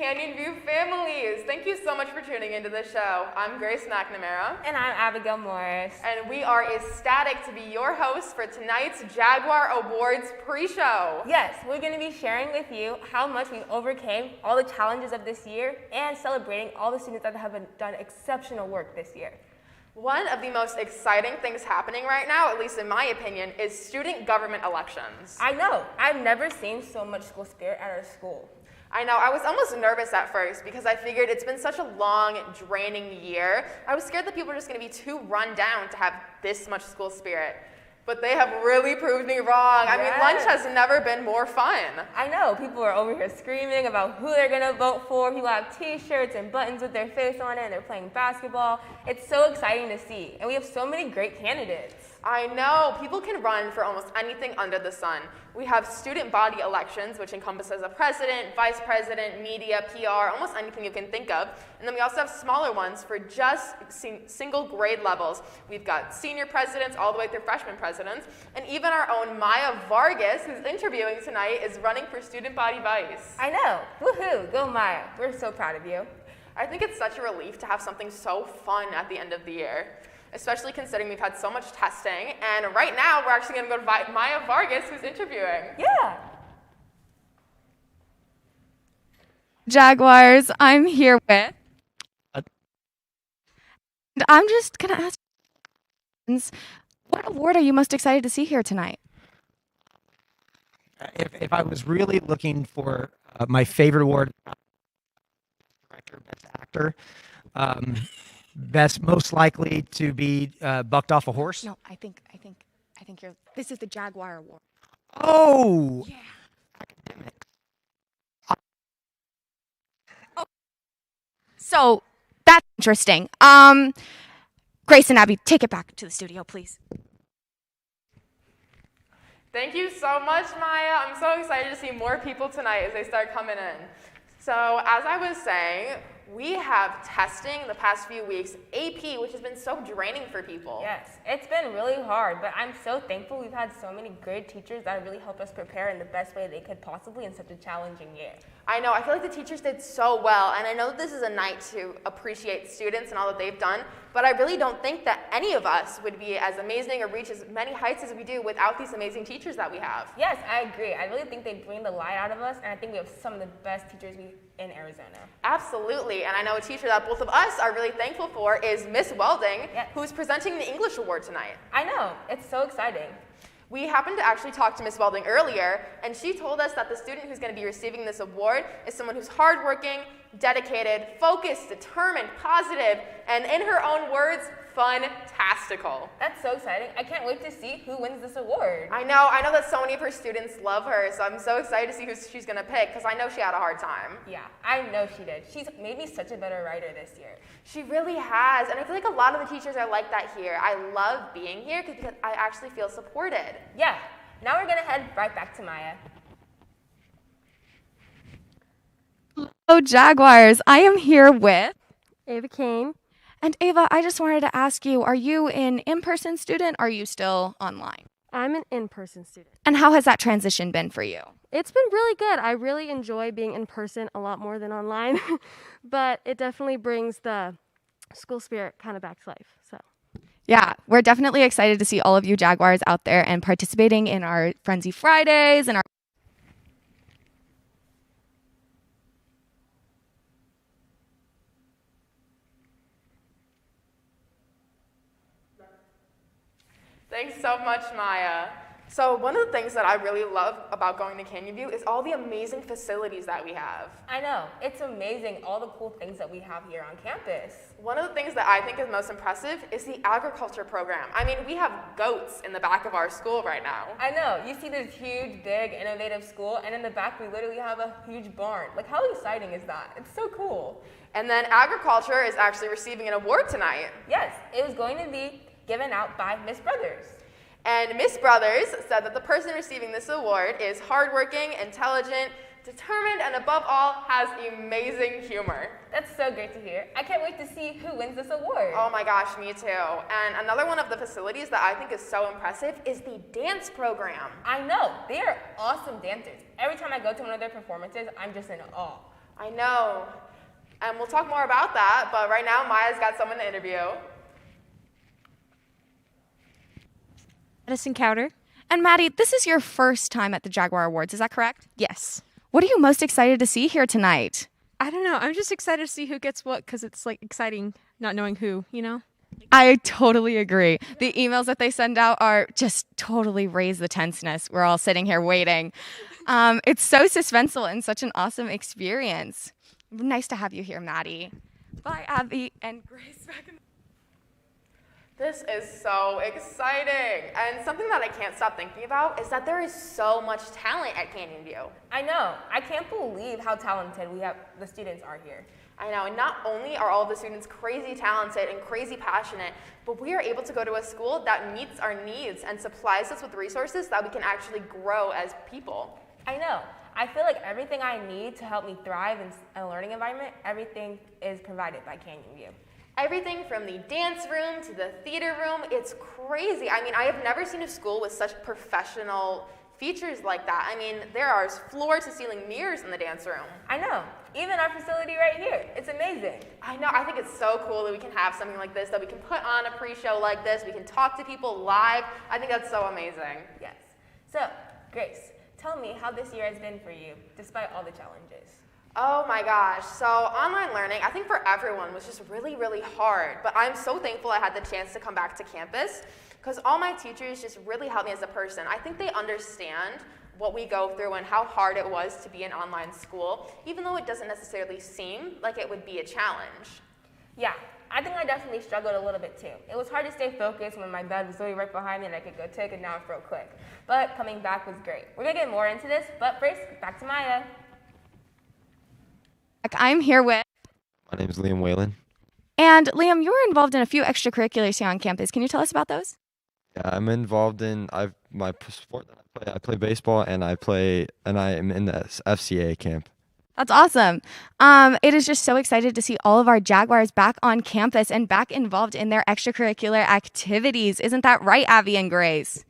Canyon View families. Thank you so much for tuning into the show. I'm Grace McNamara. And I'm Abigail Morris. And we are ecstatic to be your hosts for tonight's Jaguar Awards pre-show. Yes, we're going to be sharing with you how much we overcame all the challenges of this year and celebrating all the students that have done exceptional work this year. One of the most exciting things happening right now, at least in my opinion, is student government elections. I know. I've never seen so much school spirit at our school. I know, I was almost nervous at first because I figured it's been such a long, draining year. I was scared that people were just going to be too run down to have this much school spirit. But they have really proved me wrong. I mean, lunch has never been more fun. I know, people are over here screaming about who they're going to vote for. People have t-shirts and buttons with their face on it, and they're playing basketball. It's so exciting to see, and we have so many great candidates. I know, people can run for almost anything under the sun. We have student body elections, which encompasses a president, vice president, media, PR, almost anything you can think of. And then we also have smaller ones for just single grade levels. We've got senior presidents all the way through freshman presidents. And even our own Maya Vargas, who's interviewing tonight, is running for student body vice. I know, woohoo, go Maya. We're so proud of you. I think it's such a relief to have something so fun at the end of the year, especially considering we've had so much testing. And right now, we're actually going to go to Maya Vargas, who's interviewing. Yeah. Jaguars, I'm here with. And I'm just going to ask, what award are you most excited to see here tonight? If I was really looking for my favorite award, director, best actor, most likely to be bucked off a horse. No, I think you're. This is the Jaguar Award. Oh, yeah. Academic. Oh. So that's interesting. Grace and Abby, take it back to the studio, please. Thank you so much, Maya. I'm so excited to see more people tonight as they start coming in. So as I was saying, we have testing the past few weeks, AP, which has been so draining for people. Yes, it's been really hard, but I'm so thankful we've had so many good teachers that really helped us prepare in the best way they could possibly in such a challenging year. I know, I feel like the teachers did so well, and I know that this is a night to appreciate students and all that they've done, but I really don't think that any of us would be as amazing or reach as many heights as we do without these amazing teachers that we have. Yes, I agree. I really think they bring the light out of us, and I think we have some of the best teachers in Arizona. Absolutely, and I know a teacher that both of us are really thankful for is Miss Welding, yes, who's presenting the English Award tonight. I know, it's so exciting. We happened to actually talk to Miss Welding earlier, and she told us that the student who's going to be receiving this award is someone who's hardworking, dedicated, focused, determined, positive, and in her own words, fun-tastical. That's so exciting. I can't wait to see who wins this award. I know that so many of her students love her, so I'm so excited to see who she's going to pick, because I know she had a hard time. Yeah, I know she did. She's made me such a better writer this year. She really has, and I feel like a lot of the teachers are like that here. I love being here because I actually feel supported. Yeah, now we're going to head right back to Maya. Hello, Jaguars. I am here with Ava Kane. And Ava, I just wanted to ask you, are you an in-person student or are you still online? I'm an in-person student. And how has that transition been for you? It's been really good. I really enjoy being in person a lot more than online, but it definitely brings the school spirit kind of back to life. So, yeah, we're definitely excited to see all of you Jaguars out there and participating in our Frenzy Fridays and our Thanks so much, Maya. So one of the things that I really love about going to Canyon View is all the amazing facilities that we have. I know, it's amazing all the cool things that we have here on campus. One of the things that I think is most impressive is the agriculture program. I mean, we have goats in the back of our school right now. I know, you see this huge, big, innovative school, and in the back we literally have a huge barn. Like, how exciting is that? It's so cool. And then agriculture is actually receiving an award tonight. Yes, it was going to be given out by Miss Brothers. And Miss Brothers said that the person receiving this award is hardworking, intelligent, determined, and above all, has amazing humor. That's so great to hear. I can't wait to see who wins this award. Oh my gosh, me too. And another one of the facilities that I think is so impressive is the dance program. I know, they are awesome dancers. Every time I go to one of their performances, I'm just in awe. I know. And we'll talk more about that, but right now Maya's got someone to interview. Madison Cowder. And Maddie, this is your first time at the Jaguar Awards, is that correct? Yes. What are you most excited to see here tonight? I don't know. I'm just excited to see who gets what because it's like exciting not knowing who, you know? I totally agree. The emails that they send out are just totally raise the tenseness. We're all sitting here waiting. It's so suspenseful and such an awesome experience. Nice to have you here, Maddie. Bye, Abby and Grace. This is so exciting. And something that I can't stop thinking about is that there is so much talent at Canyon View. I know. I can't believe how talented the students are here. I know, and not only are all of the students crazy talented and crazy passionate, but we are able to go to a school that meets our needs and supplies us with resources that we can actually grow as people. I know. I feel like everything I need to help me thrive in a learning environment, everything is provided by Canyon View. Everything from the dance room to the theater room, it's crazy. I mean, I have never seen a school with such professional features like that. I mean, there are floor-to-ceiling mirrors in the dance room. I know. Even our facility right here. It's amazing. I know. I think it's so cool that we can have something like this, that we can put on a pre-show like this. We can talk to people live. I think that's so amazing. Yes. So, Grace, tell me how this year has been for you, despite all the challenges. Oh my gosh. So online learning, I think for everyone was just really, really hard. But I'm so thankful I had the chance to come back to campus because all my teachers just really helped me as a person. I think they understand what we go through and how hard it was to be in online school, even though it doesn't necessarily seem like it would be a challenge. Yeah, I think I definitely struggled a little bit too. It was hard to stay focused when my bed was literally right behind me and I could go take a nap real quick. But coming back was great. We're gonna get more into this, but first, back to Maya. I'm here with... My name is Liam Whalen. And Liam, you were involved in a few extracurriculars here on campus. Can you tell us about those? Yeah, I'm involved in my sport that I play. I play baseball and I am in the FCA camp. That's awesome. It is just so excited to see all of our Jaguars back on campus and back involved in their extracurricular activities. Isn't that right, Abby and Grace?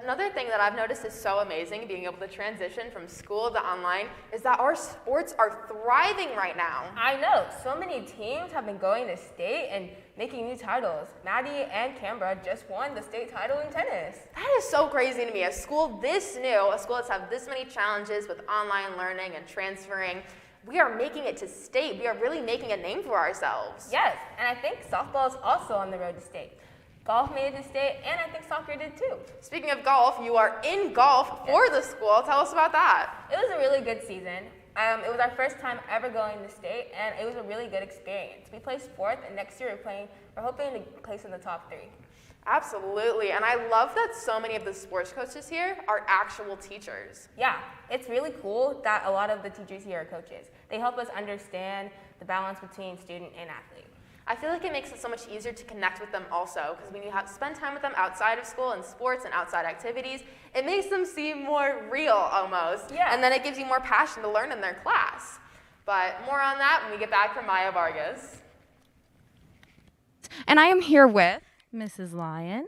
Another thing that I've noticed is so amazing, being able to transition from school to online, is that our sports are thriving right now. I know, so many teams have been going to state and making new titles. Maddie and Canberra just won the state title in tennis. That is so crazy to me. A school this new, a school that's had this many challenges with online learning and transferring, we are making it to state. We are really making a name for ourselves. Yes, and I think softball is also on the road to state. Golf made it to state, and I think soccer did too. Speaking of golf, you are in golf for the school. Tell us about that. It was a really good season. It was our first time ever going to state, and it was a really good experience. We placed fourth, and next year we're hoping to place in the top 3. Absolutely, and I love that so many of the sports coaches here are actual teachers. Yeah, it's really cool that a lot of the teachers here are coaches. They help us understand the balance between student and athlete. I feel like it makes it so much easier to connect with them also, because when you spend time with them outside of school and sports and outside activities, it makes them seem more real almost. Yeah. And then it gives you more passion to learn in their class. But more on that when we get back from Maya Vargas. And I am here with... Mrs. Lyon.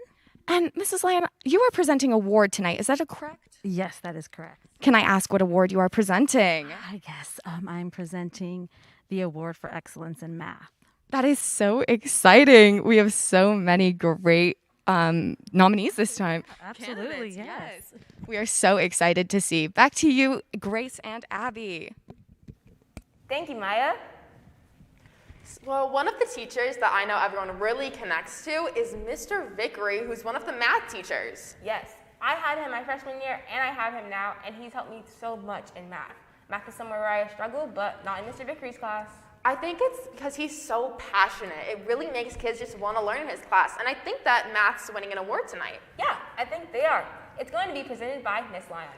And Mrs. Lyon, you are presenting an award tonight. Is that correct? Yes, that is correct. Can I ask what award you are presenting? Yes, I'm presenting the Award for Excellence in Math. That is so exciting. We have so many great nominees this time. Absolutely, Candidates, yes. We are so excited to see. Back to you, Grace and Abby. Thank you, Maya. Well, one of the teachers that I know everyone really connects to is Mr. Vickery, who's one of the math teachers. Yes, I had him my freshman year, and I have him now, and he's helped me so much in math. Math is somewhere where I struggle, but not in Mr. Vickery's class. I think it's because he's so passionate. It really makes kids just want to learn in his class. And I think that math's winning an award tonight. Yeah, I think they are. It's going to be presented by Miss Lyon.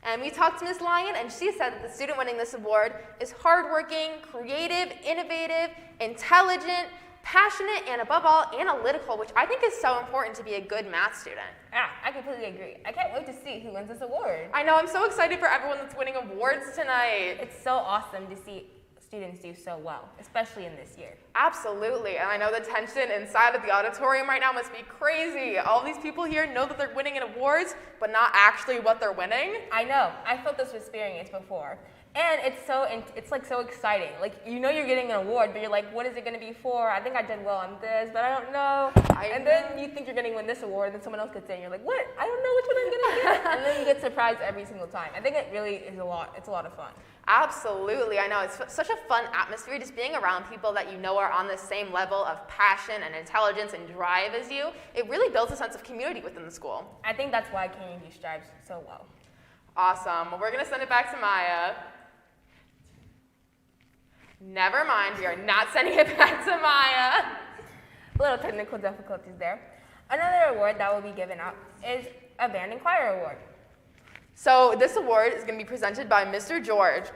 And we talked to Ms. Lyon, and she said that the student winning this award is hardworking, creative, innovative, intelligent, passionate, and above all, analytical, which I think is so important to be a good math student. Yeah, I completely agree. I can't wait to see who wins this award. I know, I'm so excited for everyone that's winning awards tonight. It's so awesome to see students do so well, especially in this year. Absolutely, and I know the tension inside of the auditorium right now must be crazy. All these people here know that they're winning in awards, but not actually what they're winning. I know. I felt this experience before. And it's like so exciting. Like, you know you're getting an award, but you're like, what is it going to be for? I think I did well on this, but I don't know. And then you think you're going to win this award, and then someone else gets it, and you're like, what? I don't know which one I'm going to get. And then you get surprised every single time. I think it really is a lot. It's a lot of fun. Absolutely, I know. It's such a fun atmosphere just being around people that you know are on the same level of passion and intelligence and drive as you. It really builds a sense of community within the school. I think that's why KU strives so well. Awesome. Well, we're going to send it back to Maya. Never mind, we are not sending it back to Maya. Little technical difficulties there. Another award that will be given out is a Band and Choir Award. So this award is going to be presented by Mr. George.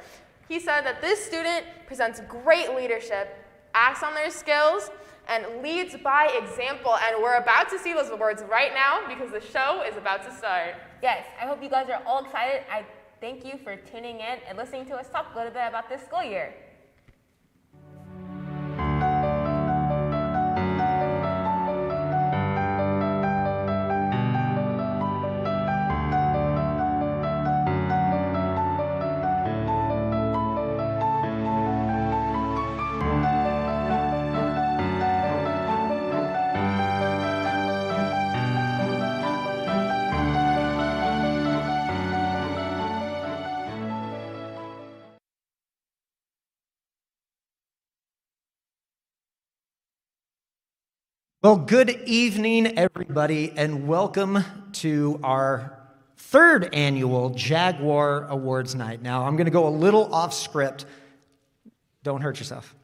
He said that this student presents great leadership, acts on their skills, and leads by example. And we're about to see those awards right now because the show is about to start. Yes, I hope you guys are all excited. I thank you for tuning in and listening to us talk a little bit about this school year. Well, good evening, everybody, and welcome to our third annual Jaguar Awards night. Now, I'm going to go a little off script. Don't hurt yourself.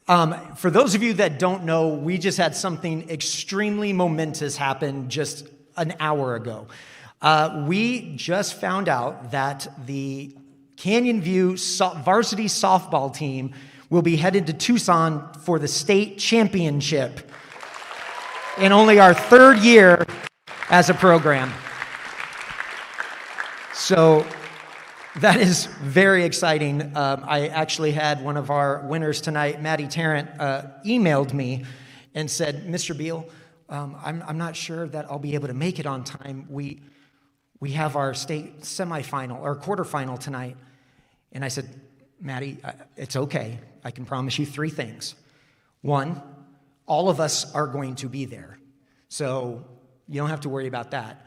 For those of you that don't know, we just had something extremely momentous happen just an hour ago. We just found out that the Canyon View varsity softball team will be headed to Tucson for the state championship in only our third year as a program. So that is very exciting. I actually had one of our winners tonight, Maddie Tarrant, emailed me and said, Mr. Beal, I'm not sure that I'll be able to make it on time. We have our state semifinal or quarterfinal tonight. And I said, Maddie, it's okay. I can promise you three things. One, all of us are going to be there, so you don't have to worry about that.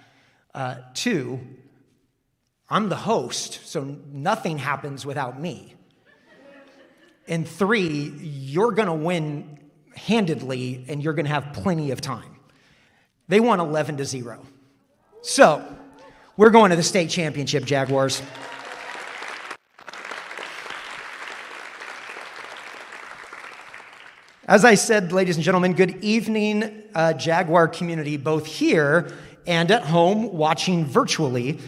Two, I'm the host, so nothing happens without me. And three, you're going to win handedly, and you're going to have plenty of time. They won 11-0. So we're going to the state championship, Jaguars. As I said, ladies and gentlemen, good evening, Jaguar community, both here and at home watching virtually.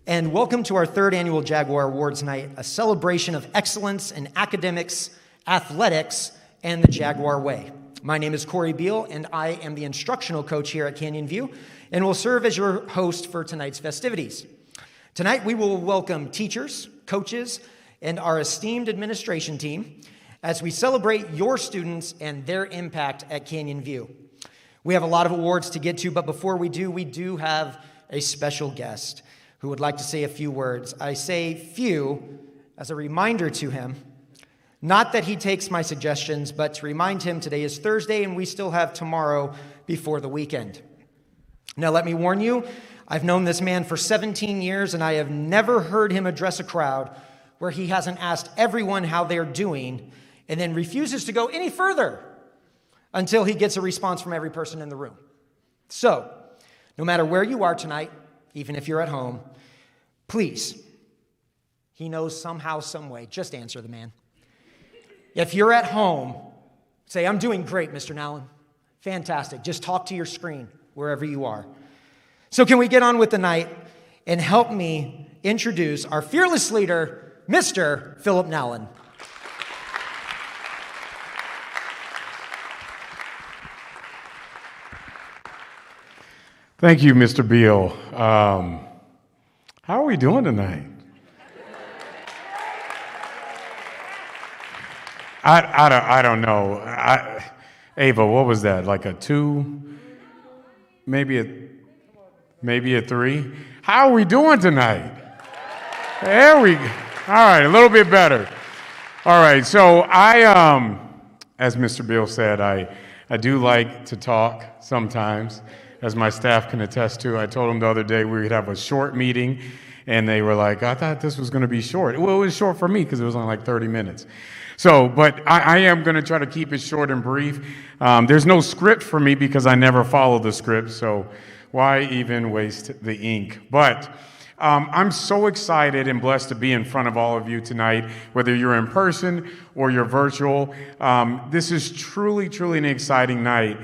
And welcome to our third annual Jaguar Awards night, a celebration of excellence in academics, athletics, and the Jaguar way. My name is Corey Beal, and I am the instructional coach here at Canyon View, and will serve as your host for tonight's festivities. Tonight, we will welcome teachers, coaches, and our esteemed administration team as we celebrate your students and their impact at Canyon View. We have a lot of awards to get to, but before we do have a special guest who would like to say a few words. I say few as a reminder to him, not that he takes my suggestions, but to remind him today is Thursday and we still have tomorrow before the weekend. Now let me warn you, I've known this man for 17 years and I have never heard him address a crowd where he hasn't asked everyone how they're doing and then refuses to go any further until he gets a response from every person in the room. So, no matter where you are tonight, even if you're at home, please, he knows somehow, some way, just answer the man. If you're at home, say, I'm doing great, Mr. Nallen. Fantastic. Just talk to your screen wherever you are. So can we get on with the night and help me introduce our fearless leader, Mr. Philip Nallen. Thank you, Mr. Beal. How are we doing tonight? I don't know. Ava, what was that? Like a 2? Maybe a 3? How are we doing tonight? There we go. All right, a little bit better. All right, so as Mr. Bill said, I do like to talk sometimes, as my staff can attest to. I told them the other day we would have a short meeting, and they were like, I thought this was going to be short. Well, it was short for me because it was only like 30 minutes. So, but I am going to try to keep it short and brief. There's no script for me because I never follow the script, so why even waste the ink? But I'm so excited and blessed to be in front of all of you tonight, whether you're in person or you're virtual. This is truly, truly an exciting night.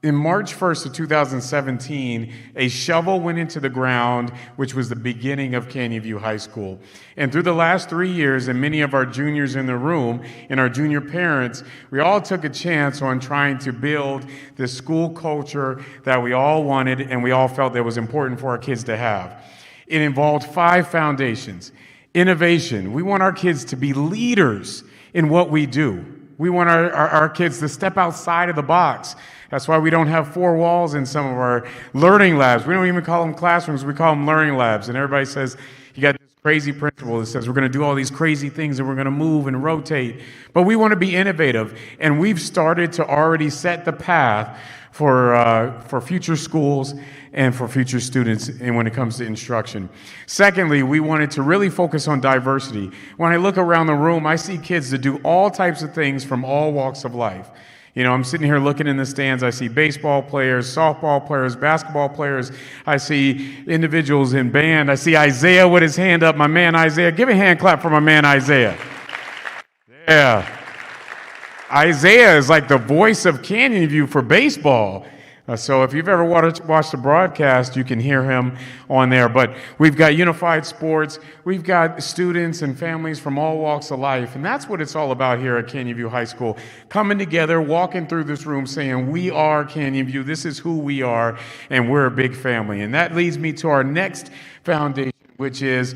In March 1st of 2017, a shovel went into the ground, which was the beginning of Canyon View High School. And through the last 3 years, and many of our juniors in the room and our junior parents, we all took a chance on trying to build this school culture that we all wanted and we all felt that was important for our kids to have. It involved 5 foundations. Innovation. We want our kids to be leaders in what we do. We want our kids to step outside of the box. That's why we don't have 4 walls in some of our learning labs. We don't even call them classrooms. We call them learning labs. And everybody says, you got this crazy principal that says we're going to do all these crazy things and we're going to move and rotate. But we want to be innovative. And we've started to already set the path for future schools and for future students and when it comes to instruction. Secondly, we wanted to really focus on diversity. When I look around the room, I see kids that do all types of things from all walks of life. You know, I'm sitting here looking in the stands. I see baseball players, softball players, basketball players. I see individuals in band. I see Isaiah with his hand up, my man Isaiah. Give a hand clap for my man Isaiah. Yeah. Isaiah is like the voice of Canyon View for baseball. So if you've ever watched the broadcast, you can hear him on there. But we've got unified sports. We've got students and families from all walks of life. And that's what it's all about here at Canyon View High School. Coming together, walking through this room saying, we are Canyon View. This is who we are. And we're a big family. And that leads me to our next foundation, which is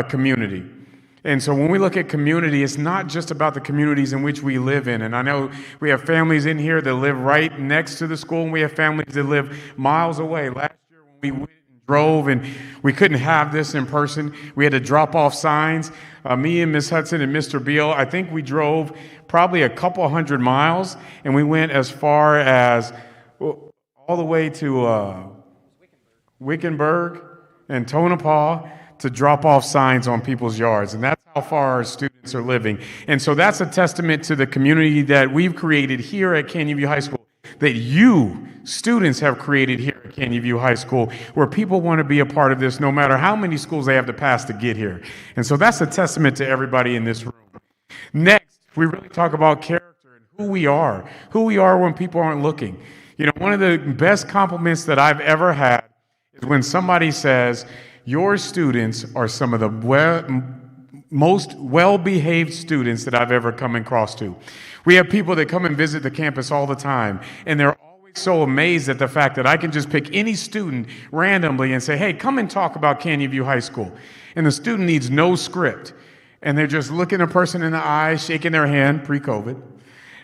community. And so when we look at community, it's not just about the communities in which we live in. And I know we have families in here that live right next to the school, and we have families that live miles away. Last year when we went and drove and we couldn't have this in person, we had to drop off signs. Me and Ms. Hudson and Mr. Beal, I think we drove probably a couple hundred miles, and we went as far as all the way to Wickenburg and Tonopah to drop off signs on people's yards. And that's how far our students are living. And so that's a testament to the community that we've created here at Canyon View High School, that you, students, have created here at Canyon View High School, where people want to be a part of this no matter how many schools they have to pass to get here. And so that's a testament to everybody in this room. Next, we really talk about character and who we are when people aren't looking. You know, one of the best compliments that I've ever had is when somebody says, your students are some of the most well-behaved students that I've ever come across to. We have people that come and visit the campus all the time, and they're always so amazed at the fact that I can just pick any student randomly and say, hey, come and talk about Canyon View High School. And the student needs no script. And they're just looking a person in the eye, shaking their hand, pre-COVID,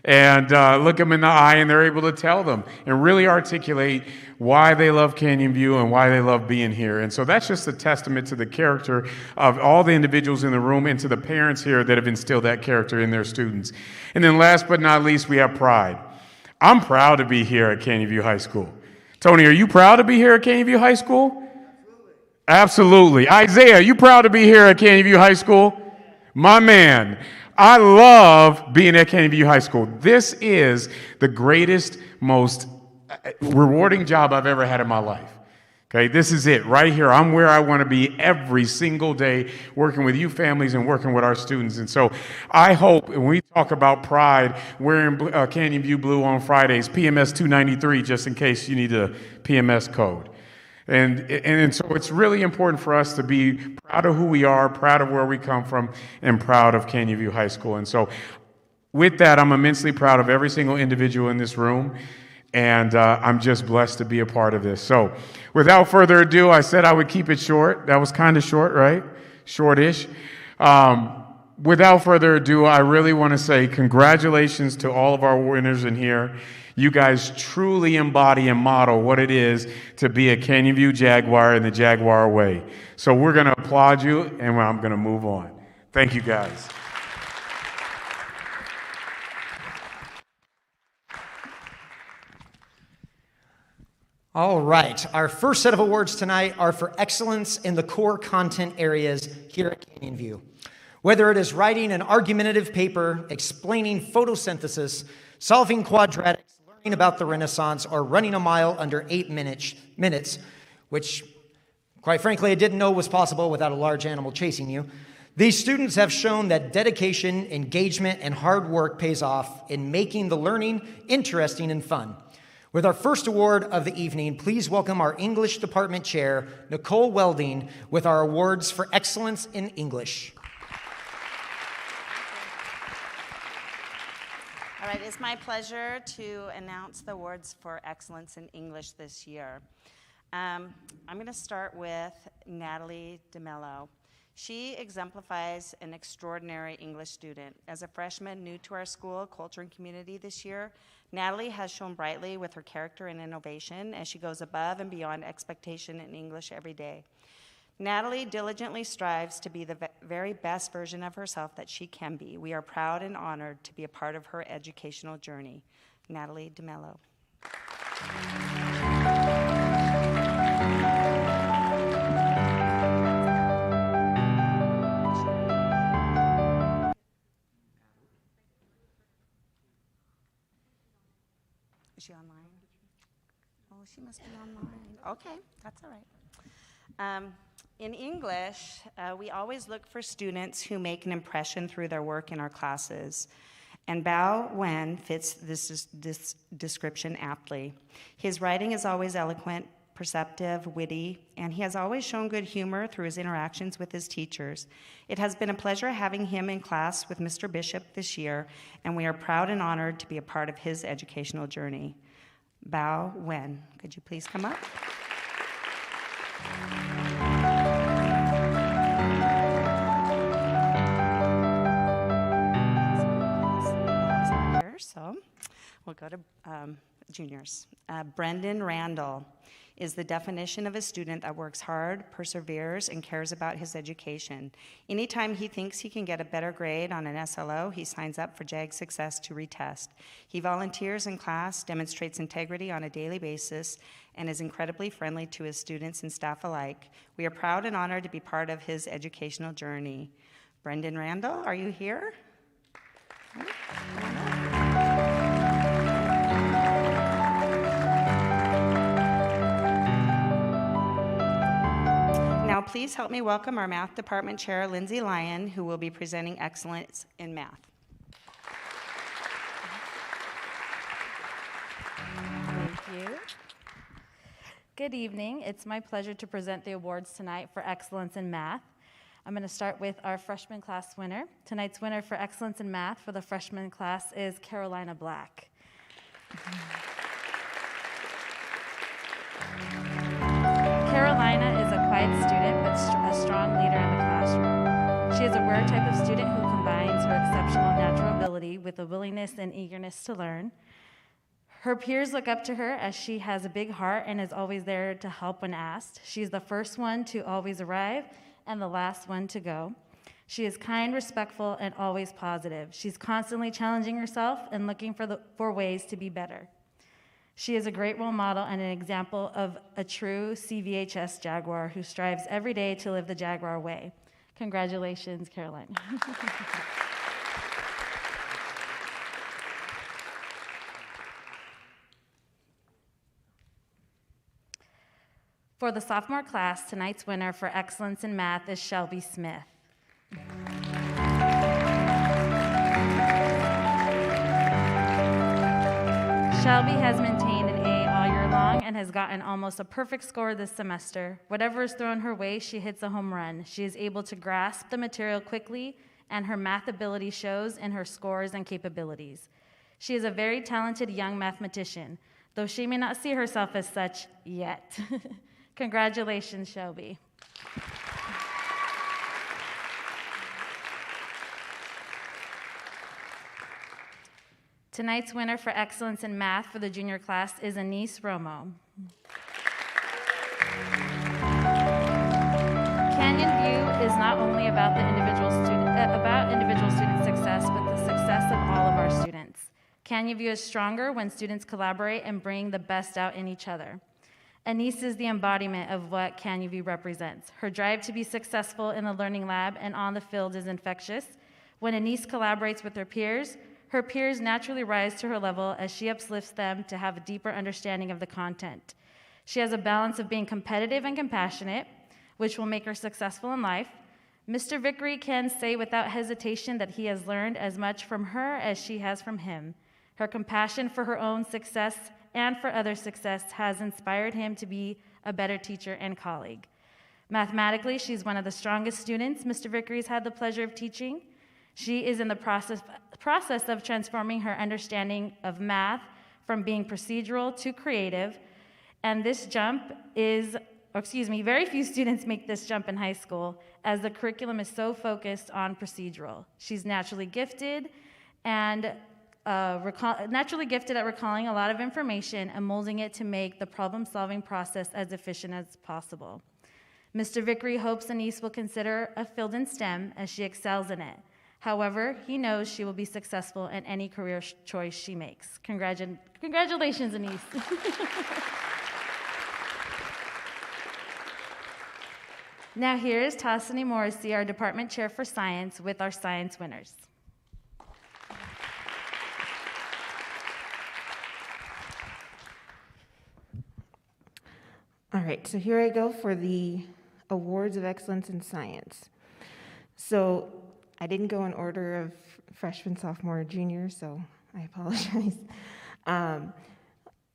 and look them in the eye, and they're able to tell them and really articulate why they love Canyon View and why they love being here. And so that's just a testament to the character of all the individuals in the room and to the parents here that have instilled that character in their students. And then last but not least, we have pride. I'm proud to be here at Canyon View High School. Tony, are you proud to be here at Canyon View High School? Absolutely. Isaiah, you proud to be here at Canyon View High School? My man. I love being at Canyon View High School. This is the greatest, most rewarding job I've ever had in my life. Okay, this is it right here. I'm where I want to be every single day, working with you families and working with our students. And so I hope when we talk about pride, wearing Canyon View blue on Fridays, PMS 293, just in case you need a PMS code. And so it's really important for us to be proud of who we are, proud of where we come from, and proud of Canyon View High School. And so with that, I'm immensely proud of every single individual in this room, and I'm just blessed to be a part of this. So without further ado, I said I would keep it short. That was kind of short, right? Shortish. without further ado, I really want to say congratulations to all of our winners in here. You guys truly embody and model what it is to be a Canyon View Jaguar in the Jaguar way. So we're going to applaud you, and I'm going to move on. Thank you, guys. All right, our first set of awards tonight are for excellence in the core content areas here at Canyon View. Whether it is writing an argumentative paper, explaining photosynthesis, solving quadratics, learning about the Renaissance, or running a mile under 8 minutes, which, quite frankly, I didn't know was possible without a large animal chasing you, these students have shown that dedication, engagement, and hard work pays off in making the learning interesting and fun. With our first award of the evening, please welcome our English Department Chair, Nicole Welding, with our awards for excellence in English. All right, it's my pleasure to announce the awards for excellence in English this year. I'm going to start with Natalie DeMello. She exemplifies an extraordinary English student. As a freshman new to our school, culture, and community this year, Natalie has shone brightly with her character and innovation as she goes above and beyond expectation in English every day. Natalie diligently strives to be the very best version of herself that she can be. We are proud and honored to be a part of her educational journey. Natalie DeMello. Is she online? Oh, she must be online. Okay, that's all right. In English, we always look for students who make an impression through their work in our classes. And Bao Wen fits this description aptly. His writing is always eloquent, perceptive, witty, and he has always shown good humor through his interactions with his teachers. It has been a pleasure having him in class with Mr. Bishop this year, and we are proud and honored to be a part of his educational journey. Bao Wen, could you please come up? So we'll go to juniors. Brendan Randall is the definition of a student that works hard, perseveres, and cares about his education. Anytime he thinks he can get a better grade on an SLO, he signs up for JAG Success to retest. He volunteers in class, demonstrates integrity on a daily basis, and is incredibly friendly to his students and staff alike. We are proud and honored to be part of his educational journey. Brendan Randall, are you here? Now, please help me welcome our Math Department Chair, Lindsay Lyon, who will be presenting excellence in math. Thank you. Good evening. It's my pleasure to present the awards tonight for excellence in math. I'm going to start with our freshman class winner. Tonight's winner for excellence in math for the freshman class is Carolina Black. Carolina is a quiet student, but a strong leader in the classroom. She is a rare type of student who combines her exceptional natural ability with a willingness and eagerness to learn. Her peers look up to her as she has a big heart and is always there to help when asked. She's the first one to always arrive and the last one to go. She is kind, respectful, and always positive. She's constantly challenging herself and looking for ways to be better. She is a great role model and an example of a true CVHS Jaguar who strives every day to live the Jaguar way. Congratulations, Caroline. For the sophomore class, tonight's winner for excellence in math is Shelby Smith. Shelby has maintained an A all year long and has gotten almost a perfect score this semester. Whatever is thrown her way, she hits a home run. She is able to grasp the material quickly, and her math ability shows in her scores and capabilities. She is a very talented young mathematician, though she may not see herself as such yet. Congratulations, Shelby. Tonight's winner for excellence in math for the junior class is Anise Romo. Canyon View is not only about individual student success, but the success of all of our students. Canyon View is stronger when students collaborate and bring the best out in each other. Anise is the embodiment of what Canyon View represents. Her drive to be successful in the learning lab and on the field is infectious. When Anise collaborates with her peers naturally rise to her level as she uplifts them to have a deeper understanding of the content. She has a balance of being competitive and compassionate, which will make her successful in life. Mr. Vickery can say without hesitation that he has learned as much from her as she has from him. Her compassion for her own success and for others' success has inspired him to be a better teacher and colleague. Mathematically, she's one of the strongest students Mr. Vickery's had the pleasure of teaching. She is in the process of transforming her understanding of math from being procedural to creative, and this jump is, very few students make this jump in high school as the curriculum is so focused on procedural. She's naturally gifted at recalling a lot of information and molding it to make the problem-solving process as efficient as possible. Mr. Vickery hopes Anise will consider a field in STEM as she excels in it. However, he knows she will be successful in any career choice she makes. Congratulations, Anise. Now here is Tassini Morrissey, our department chair for science, with our science winners. All right, so here I go for the Awards of Excellence in Science. So I didn't go in order of freshman, sophomore, junior, so I apologize.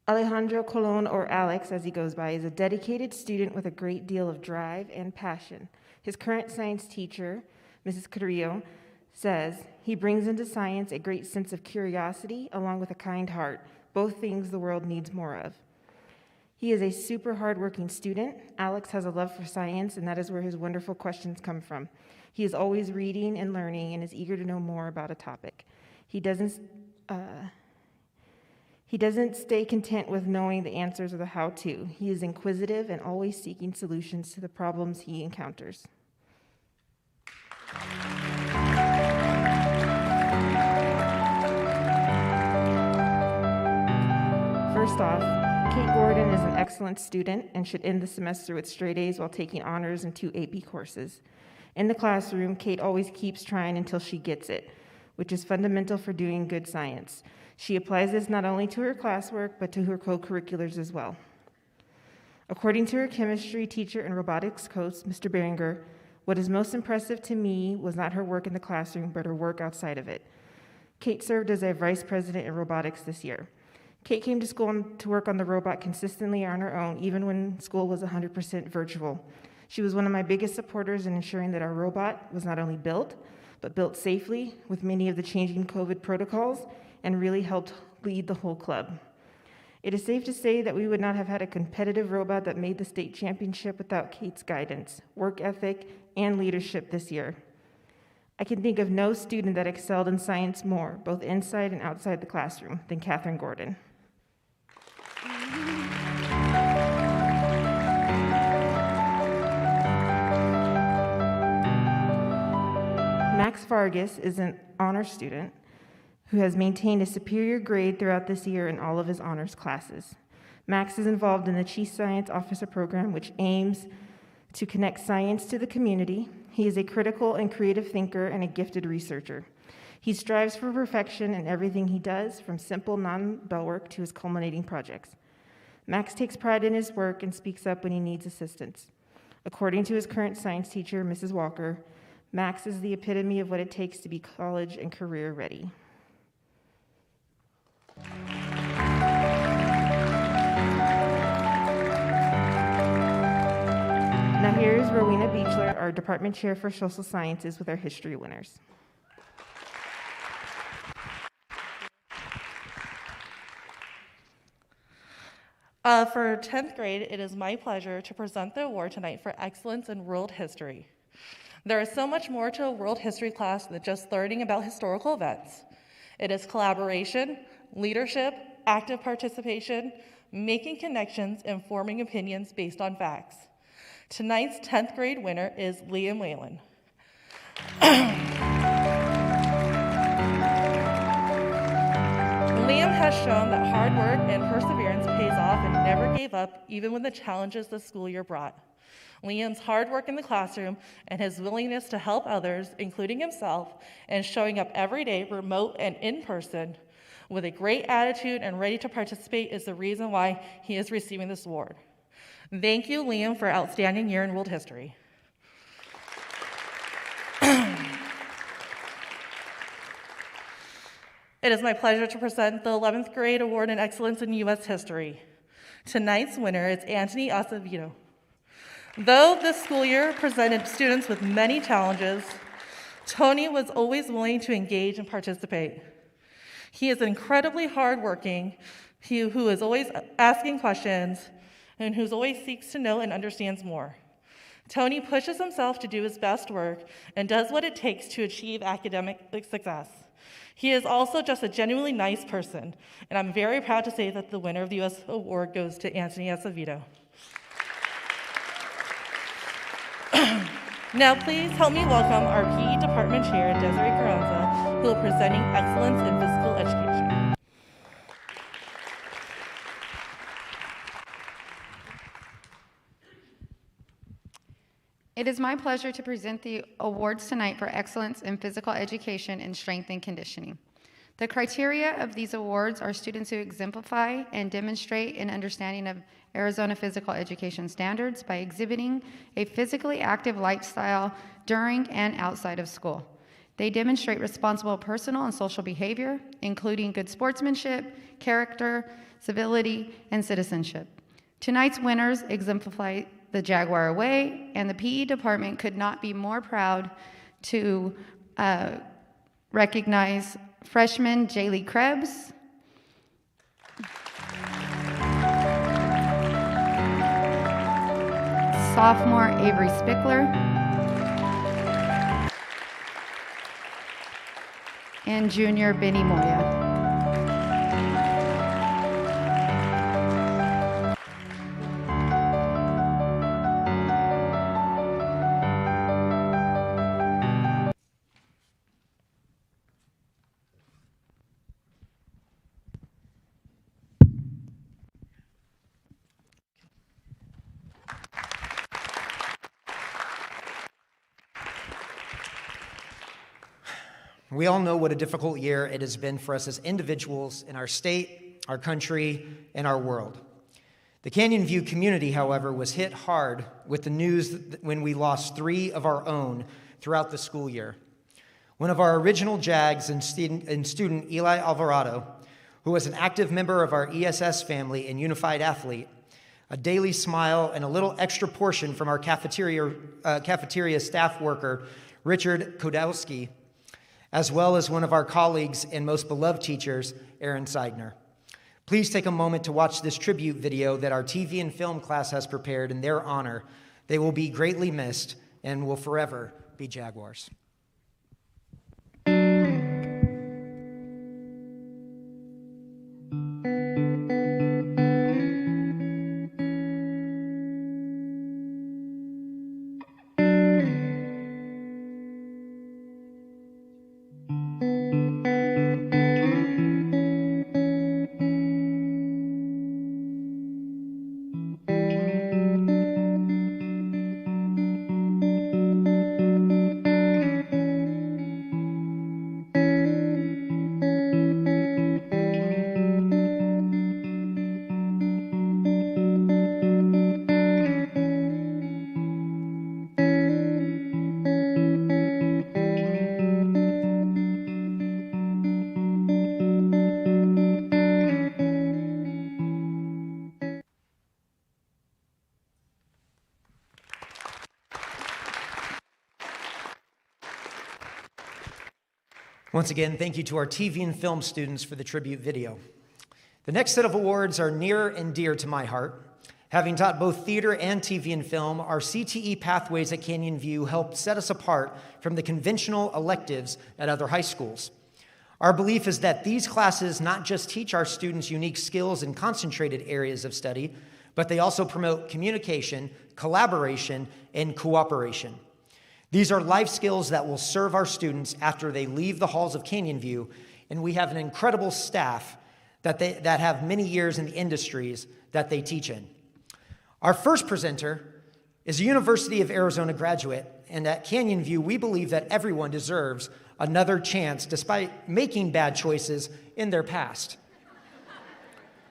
Alejandro Colon, or Alex as he goes by, is a dedicated student with a great deal of drive and passion. His current science teacher, Mrs. Carrillo, says he brings into science a great sense of curiosity along with a kind heart, both things the world needs more of. He is a super hardworking student. Alex has a love for science, and that is where his wonderful questions come from. He is always reading and learning and is eager to know more about a topic. He doesn't stay content with knowing the answers or the how-to. He is inquisitive and always seeking solutions to the problems he encounters. First off, Kate Gordon is an excellent student and should end the semester with straight A's while taking honors in 2 AP courses. In the classroom, Kate always keeps trying until she gets it, which is fundamental for doing good science. She applies this not only to her classwork, but to her co-curriculars as well. According to her chemistry teacher and robotics coach, Mr. Beringer, what is most impressive to me was not her work in the classroom, but her work outside of it. Kate served as a vice president in robotics this year. Kate came to school to work on the robot consistently on her own, even when school was 100% virtual. She was one of my biggest supporters in ensuring that our robot was not only built, but built safely with many of the changing COVID protocols, and really helped lead the whole club. It is safe to say that we would not have had a competitive robot that made the state championship without Kate's guidance, work ethic, and leadership this year. I can think of no student that excelled in science more, both inside and outside the classroom, than Catherine Gordon. Max Vargas is an honor student who has maintained a superior grade throughout this year in all of his honors classes. Max is involved in the Chief Science Officer program, which aims to connect science to the community. He is a critical and creative thinker and a gifted researcher. He strives for perfection in everything he does, from simple non-bell work to his culminating projects. Max takes pride in his work and speaks up when he needs assistance. According to his current science teacher, Mrs. Walker, Max is the epitome of what it takes to be college and career ready. Now here is Rowena Beechler, our department chair for social sciences, with our history winners. For 10th grade, it is my pleasure to present the award tonight for excellence in world history. There is so much more to a world history class than just learning about historical events. It is collaboration, leadership, active participation, making connections, and forming opinions based on facts. Tonight's 10th grade winner is Liam Whalen. Liam has shown that hard work and perseverance pays off and never gave up, even when the challenges the school year brought. Liam's hard work in the classroom and his willingness to help others, including himself, and showing up every day, remote and in person, with a great attitude and ready to participate is the reason why he is receiving this award. Thank you, Liam, for outstanding year in world history. It is my pleasure to present the 11th grade award in excellence in U.S. history. Tonight's winner is Anthony Acevedo. Though this school year presented students with many challenges, Tony was always willing to engage and participate. He is incredibly hardworking, who is always asking questions, and who always seeks to know and understands more. Tony pushes himself to do his best work and does what it takes to achieve academic success. He is also just a genuinely nice person, and I'm very proud to say that the winner of the U.S. award goes to Anthony Acevedo. Now please help me welcome our PE Department Chair, Desiree Carranza, who will be presenting Excellence in Physical Education. It is my pleasure to present the awards tonight for excellence in physical education and strength and conditioning. The criteria of these awards are students who exemplify and demonstrate an understanding of Arizona physical education standards by exhibiting a physically active lifestyle during and outside of school. They demonstrate responsible personal and social behavior, including good sportsmanship, character, civility, and citizenship. Tonight's winners exemplify the Jaguar way, and the PE department could not be more proud to recognize freshman Jaylee Krebs, sophomore Avery Spickler, and junior Benny Moya. We all know what a difficult year it has been for us as individuals in our state, our country, and our world. The Canyon View community, however, was hit hard with the news when we lost 3 of our own throughout the school year. One of our original JAGs and student Eli Alvarado, who was an active member of our ESS family and unified athlete, a daily smile and a little extra portion from our cafeteria staff worker, Richard Kodowski, as well as one of our colleagues and most beloved teachers, Aaron Seidner. Please take a moment to watch this tribute video that our TV and film class has prepared in their honor. They will be greatly missed and will forever be Jaguars. Once again, thank you to our TV and film students for the tribute video. The next set of awards are near and dear to my heart. Having taught both theater and TV and film, our CTE pathways at Canyon View helped set us apart from the conventional electives at other high schools. Our belief is that these classes not just teach our students unique skills in concentrated areas of study, but they also promote communication, collaboration, and cooperation. These are life skills that will serve our students after they leave the halls of Canyon View, and we have an incredible staff that have many years in the industries that they teach in. Our first presenter is a University of Arizona graduate, and at Canyon View, we believe that everyone deserves another chance despite making bad choices in their past,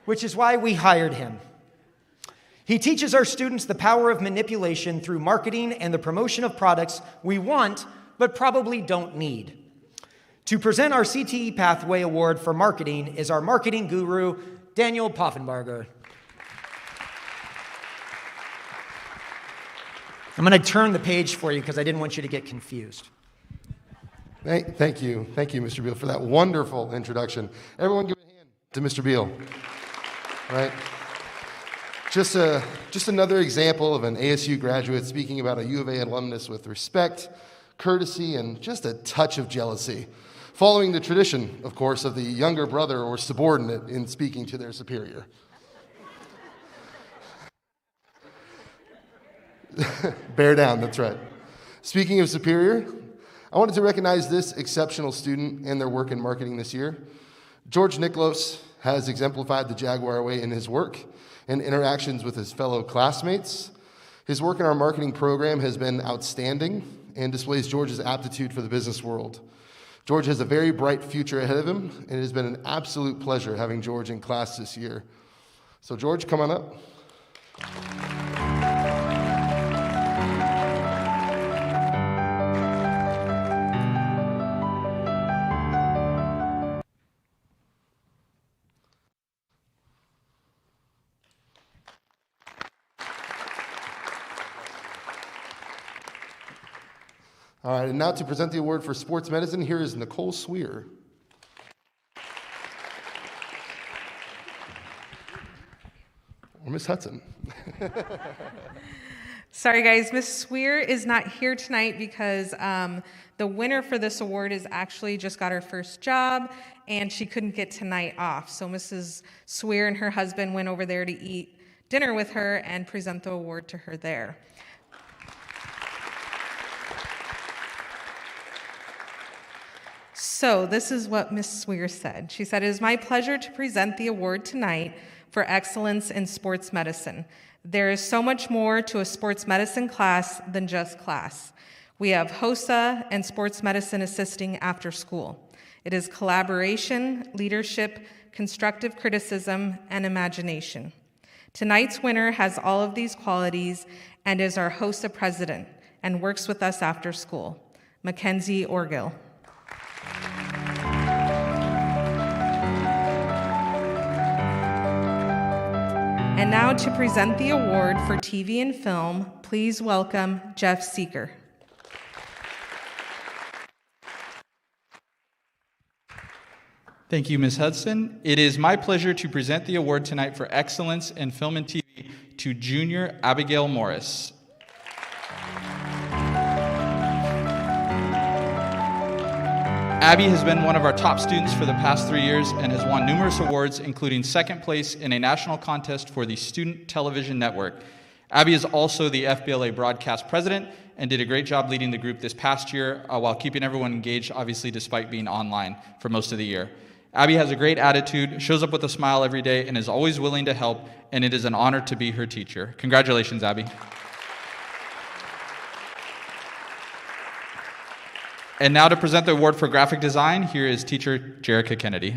which is why we hired him. He teaches our students the power of manipulation through marketing and the promotion of products we want but probably don't need. To present our CTE Pathway Award for Marketing is our marketing guru, Daniel Poffenbarger. I'm going to turn the page for you because I didn't want you to get confused. Thank you, Mr. Beal, for that wonderful introduction. Everyone give a hand to Mr. Beal. Right? Just another example of an ASU graduate speaking about a U of A alumnus with respect, courtesy, and just a touch of jealousy, following the tradition, of course, of the younger brother or subordinate in speaking to their superior. Bear down, that's right. Speaking of superior, I wanted to recognize this exceptional student and their work in marketing this year. George Niklos has exemplified the Jaguar way in his work and interactions with his fellow classmates. His work in our marketing program has been outstanding and displays George's aptitude for the business world. George has a very bright future ahead of him, and it has been an absolute pleasure having George in class this year. So George, come on up. All right, and now to present the award for sports medicine, here is Nicole Sweer. Or Miss Hudson. Sorry guys, Miss Sweer is not here tonight because the winner for this award is actually just got her first job and she couldn't get tonight off. So Mrs. Sweer and her husband went over there to eat dinner with her and present the award to her there. So this is what Ms. Sweer said. She said, "It is my pleasure to present the award tonight for excellence in sports medicine. There is so much more to a sports medicine class than just class. We have HOSA and sports medicine assisting after school. It is collaboration, leadership, constructive criticism, and imagination. Tonight's winner has all of these qualities and is our HOSA president and works with us after school. Mackenzie Orgill." And now to present the award for TV and film, please welcome Jeff Seeker. Thank you, Ms. Hudson. It is my pleasure to present the award tonight for excellence in film and TV to junior Abigail Morris. Abby has been one of our top students for the past 3 years and has won numerous awards, including second place in a national contest for the Student Television Network. Abby is also the FBLA broadcast president and did a great job leading the group this past year while keeping everyone engaged, obviously, despite being online for most of the year. Abby has a great attitude, shows up with a smile every day, and is always willing to help, and it is an honor to be her teacher. Congratulations, Abby. And now to present the award for graphic design, here is teacher Jerica Kennedy.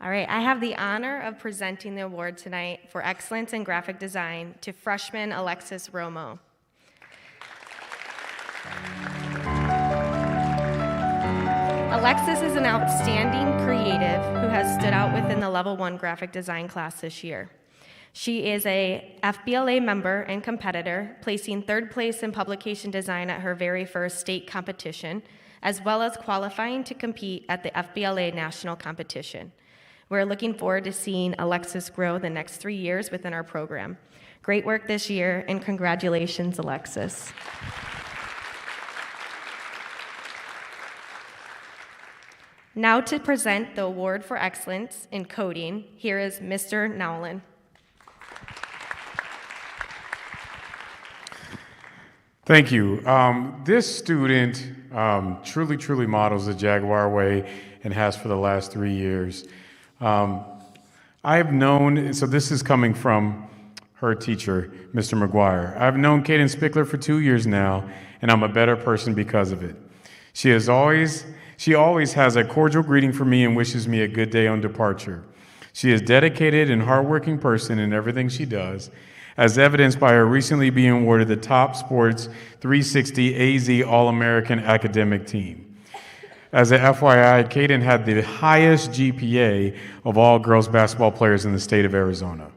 All right, I have the honor of presenting the award tonight for excellence in graphic design to freshman Alexis Romo. Alexis is an outstanding creative who has stood out within the Level 1 graphic design class this year. She is a FBLA member and competitor, placing 3rd place in publication design at her very first state competition, as well as qualifying to compete at the FBLA national competition. We're looking forward to seeing Alexis grow the next 3 years within our program. Great work this year, and congratulations, Alexis. Now to present the Award for Excellence in Coding, here is Mr. Nowlin. Thank you. This student truly models the Jaguar way and has for the last 3 years. I've known, so this is coming from her teacher, Mr. McGuire. I've known Kaden Spickler for 2 years now, and I'm a better person because of it. She always has a cordial greeting for me and wishes me a good day on departure. She is dedicated and hardworking person in everything she does, as evidenced by her recently being awarded the Top Sports 360 AZ All-American Academic Team. As a FYI, Kaden had the highest GPA of all girls basketball players in the state of Arizona.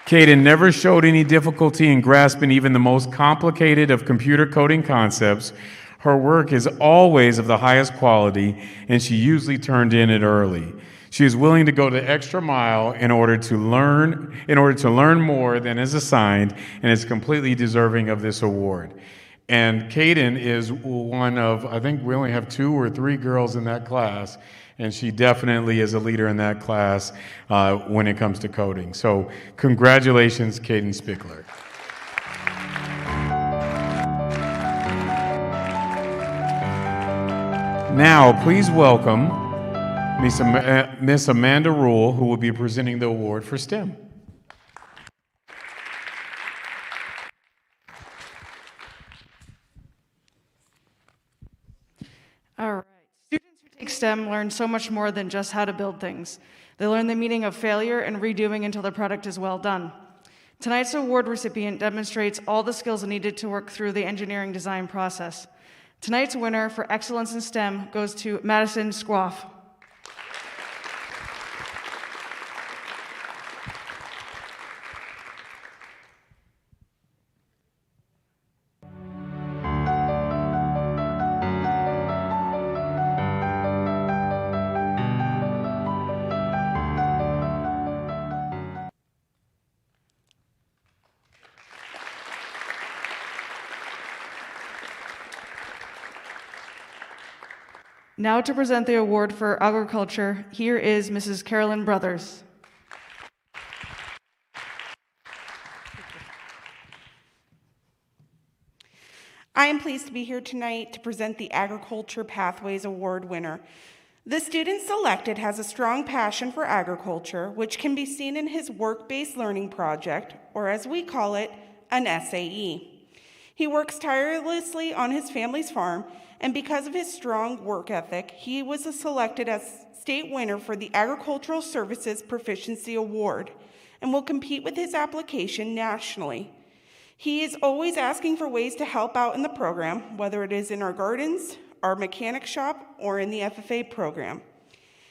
Kaden never showed any difficulty in grasping even the most complicated of computer coding concepts. Her work is always of the highest quality, and she usually turned in it early. She is willing to go the extra mile in order to learn more than is assigned, and is completely deserving of this award. And Kaden is one of, I think we only have 2 or 3 girls in that class, and she definitely is a leader in that class when it comes to coding. So congratulations, Kaden Spickler. Now, please welcome Miss Amanda Rule, who will be presenting the award for STEM. All right. Students who take STEM learn so much more than just how to build things. They learn the meaning of failure and redoing until the product is well done. Tonight's award recipient demonstrates all the skills needed to work through the engineering design process. Tonight's winner for excellence in STEM goes to Madison Squaff. Now to present the award for agriculture, here is Mrs. Carolyn Brothers. I am pleased to be here tonight to present the Agriculture Pathways Award winner. The student selected has a strong passion for agriculture, which can be seen in his work-based learning project, or as we call it, an SAE. He works tirelessly on his family's farm, and because of his strong work ethic, he was selected as state winner for the Agricultural Services Proficiency Award and will compete with his application nationally. He is always asking for ways to help out in the program, whether it is in our gardens, our mechanic shop, or in the FFA program.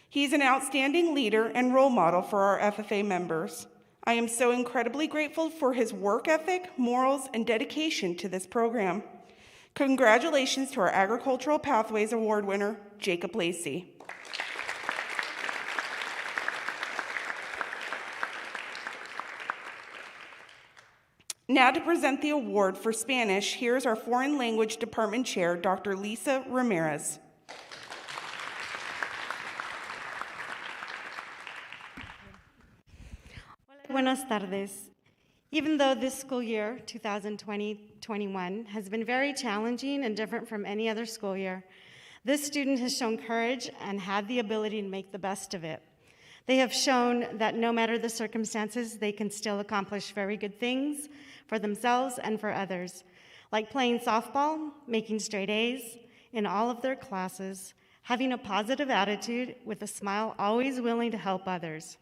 He's an outstanding leader and role model for our FFA members. I am so incredibly grateful for his work ethic, morals, and dedication to this program. Congratulations to our Agricultural Pathways Award winner, Jacob Lacey. Now to present the award for Spanish, here's our Foreign Language Department Chair, Dr. Lisa Ramirez. Buenas tardes. Even though this school year, 2020-21, has been very challenging and different from any other school year, this student has shown courage and had the ability to make the best of it. They have shown that no matter the circumstances, they can still accomplish very good things for themselves and for others, like playing softball, making straight A's in all of their classes, having a positive attitude with a smile, always willing to help others.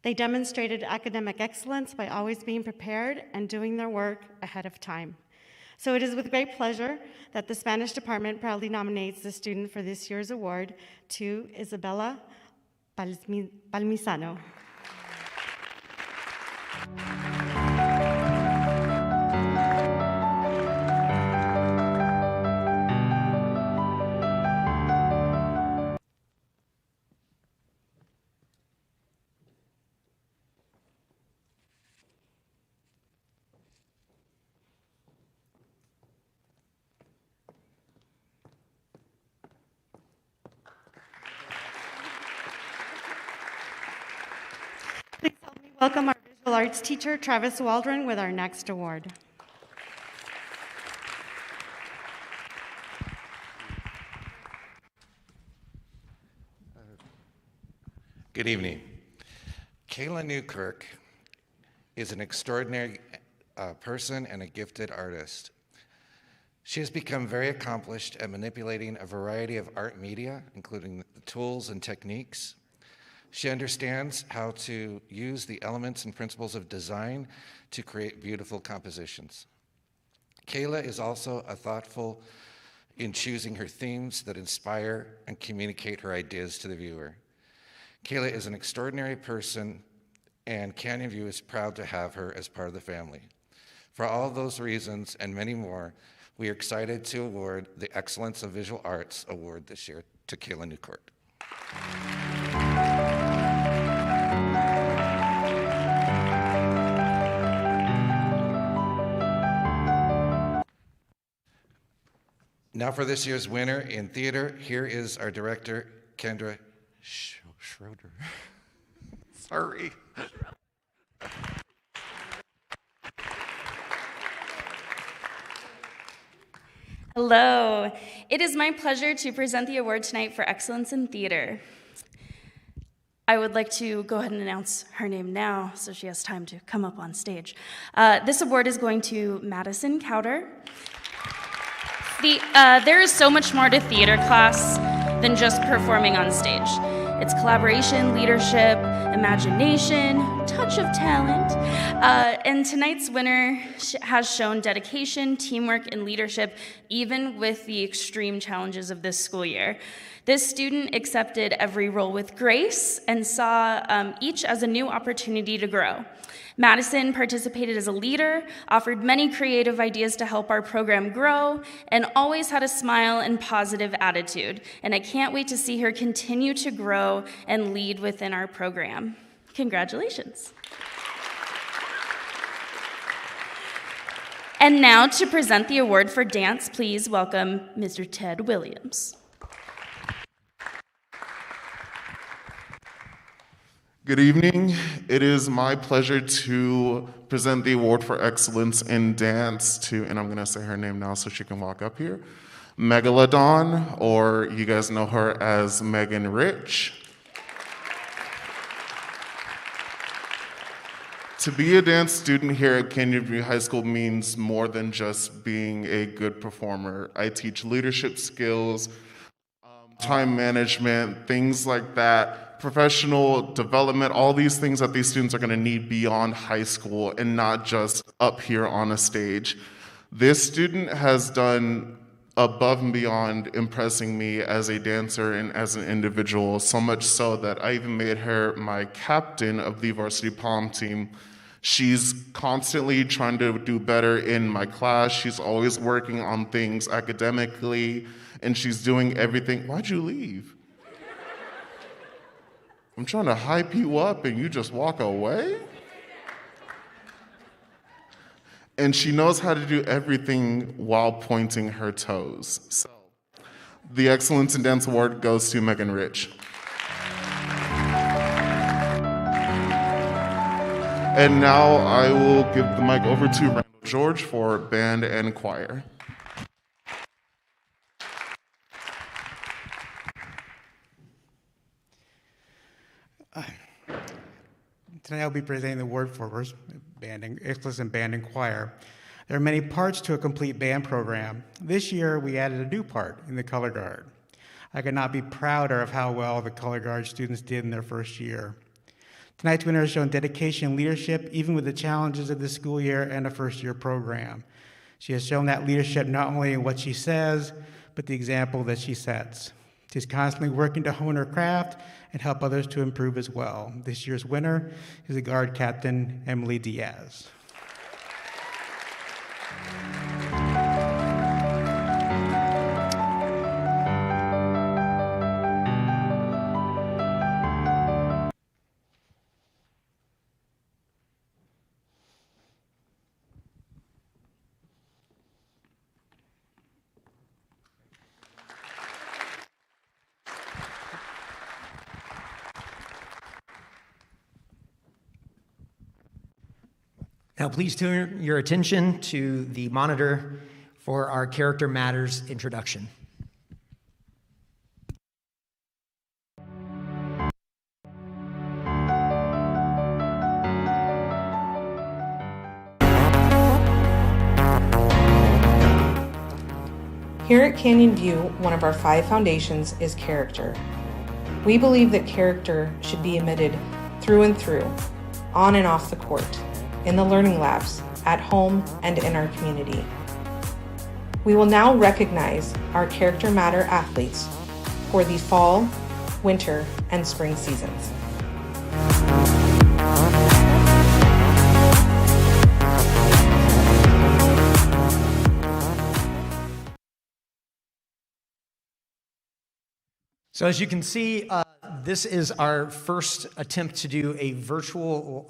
They demonstrated academic excellence by always being prepared and doing their work ahead of time. So it is with great pleasure that the Spanish department proudly nominates the student for this year's award to Isabella Palmisano. Welcome our visual arts teacher, Travis Waldron, with our next award. Good evening. Kayla Newkirk is an extraordinary person and a gifted artist. She has become very accomplished at manipulating a variety of art media, including the tools and techniques. She understands how to use the elements and principles of design to create beautiful compositions. Kayla is also a thoughtful in choosing her themes that inspire and communicate her ideas to the viewer. Kayla is an extraordinary person, and Canyon View is proud to have her as part of the family. For all of those reasons and many more, we are excited to award the Excellence of Visual Arts Award this year to Kayla Newkirk. Now for this year's winner in theater, here is our director, Kendra Schroeder. Sorry. Hello. It is my pleasure to present the award tonight for Excellence in Theater. I would like to go ahead and announce her name now so she has time to come up on stage. This award is going to Madison Cowder. There is so much more to theater class than just performing on stage. It's collaboration, leadership, imagination, touch of talent. And tonight's winner has shown dedication, teamwork, and leadership, even with the extreme challenges of this school year. This student accepted every role with grace and saw each as a new opportunity to grow. Madison participated as a leader, offered many creative ideas to help our program grow, and always had a smile and positive attitude. And I can't wait to see her continue to grow and lead within our program. Congratulations. And now to present the award for dance, please welcome Mr. Ted Williams. Good evening. It is my pleasure to present the award for excellence in dance to, and I'm going to say her name now so she can walk up here, Megalodon, or you guys know her as Megan Rich. To be a dance student here at Canyon View High School means more than just being a good performer. I teach leadership skills, time management, things like that, professional development, all these things that these students are going to need beyond high school and not just up here on a stage. This student has done above and beyond impressing me as a dancer and as an individual, so much so that I even made her my captain of the varsity pom team. She's constantly trying to do better in my class. She's always working on things academically, and she's doing everything. Why'd you leave? I'm trying to hype you up and you just walk away? And she knows how to do everything while pointing her toes. So, the Excellence in Dance Award goes to Megan Rich. And now I will give the mic over to Randall George for band and choir. Tonight I'll be presenting the award for Excellence in Band and Choir. There are many parts to a complete band program. This year we added a new part in the color guard. I could not be prouder of how well the color guard students did in their first year. Tonight's winner has shown dedication and leadership even with the challenges of the school year and a first year program. She has shown that leadership not only in what she says, but the example that she sets. She's constantly working to hone her craft and help others to improve as well. This year's winner is the guard captain, Emily Diaz. Now, please turn your attention to the monitor for our Character Matters introduction. Here at Canyon View, one of our 5 foundations is character. We believe that character should be emitted through and through, on and off the court, in the learning labs, at home, and in our community. We will now recognize our Character Matter athletes for the fall, winter, and spring seasons. So as you can see, this is our first attempt to do a virtual,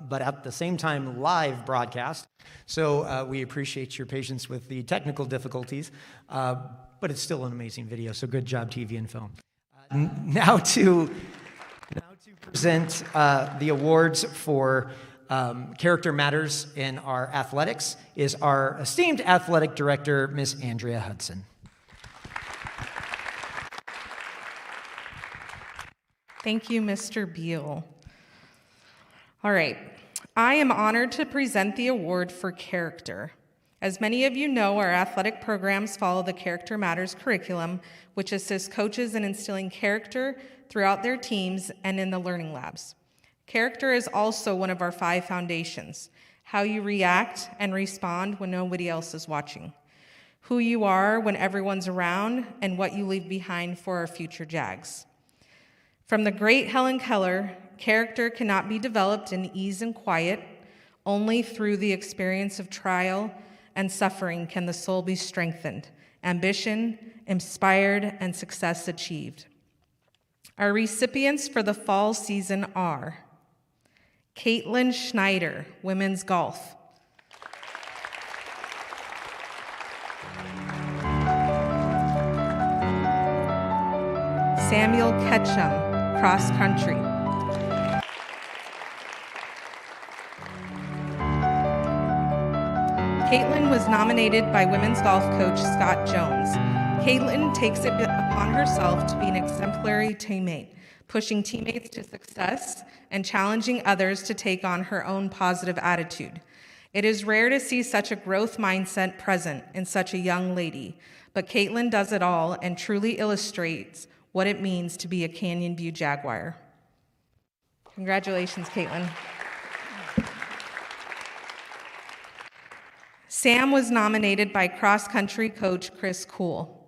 but at the same time live broadcast. So we appreciate your patience with the technical difficulties, but it's still an amazing video. So good job, TV and film. Now to present the awards for Character Matters in our athletics is our esteemed athletic director, Miss Andrea Hudson. Thank you, Mr. Beal. All right, I am honored to present the award for character. As many of you know, our athletic programs follow the Character Matters curriculum, which assists coaches in instilling character throughout their teams and in the learning labs. Character is also one of our 5 foundations: how you react and respond when nobody else is watching, who you are when everyone's around, and what you leave behind for our future Jags. From the great Helen Keller, character cannot be developed in ease and quiet. Only through the experience of trial and suffering can the soul be strengthened, ambition inspired, and success achieved. Our recipients for the fall season are Caitlin Schneider, women's golf. Samuel Ketchum, cross country. Caitlin was nominated by women's golf coach Scott Jones. Caitlin takes it upon herself to be an exemplary teammate, pushing teammates to success and challenging others to take on her own positive attitude. It is rare to see such a growth mindset present in such a young lady, but Caitlin does it all and truly illustrates what it means to be a Canyon View Jaguar. Congratulations, Caitlin. Sam was nominated by cross-country coach Chris Kuhl.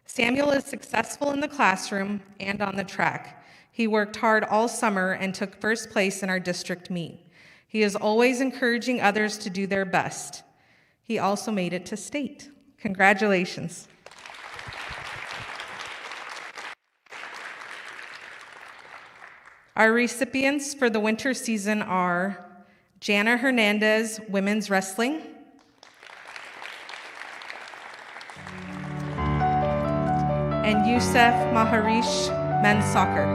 Samuel is successful in the classroom and on the track. He worked hard all summer and took first place in our district meet. He is always encouraging others to do their best. He also made it to state. Congratulations. Our recipients for the winter season are Jana Hernandez, women's wrestling, and Youssef Maharish, men's soccer.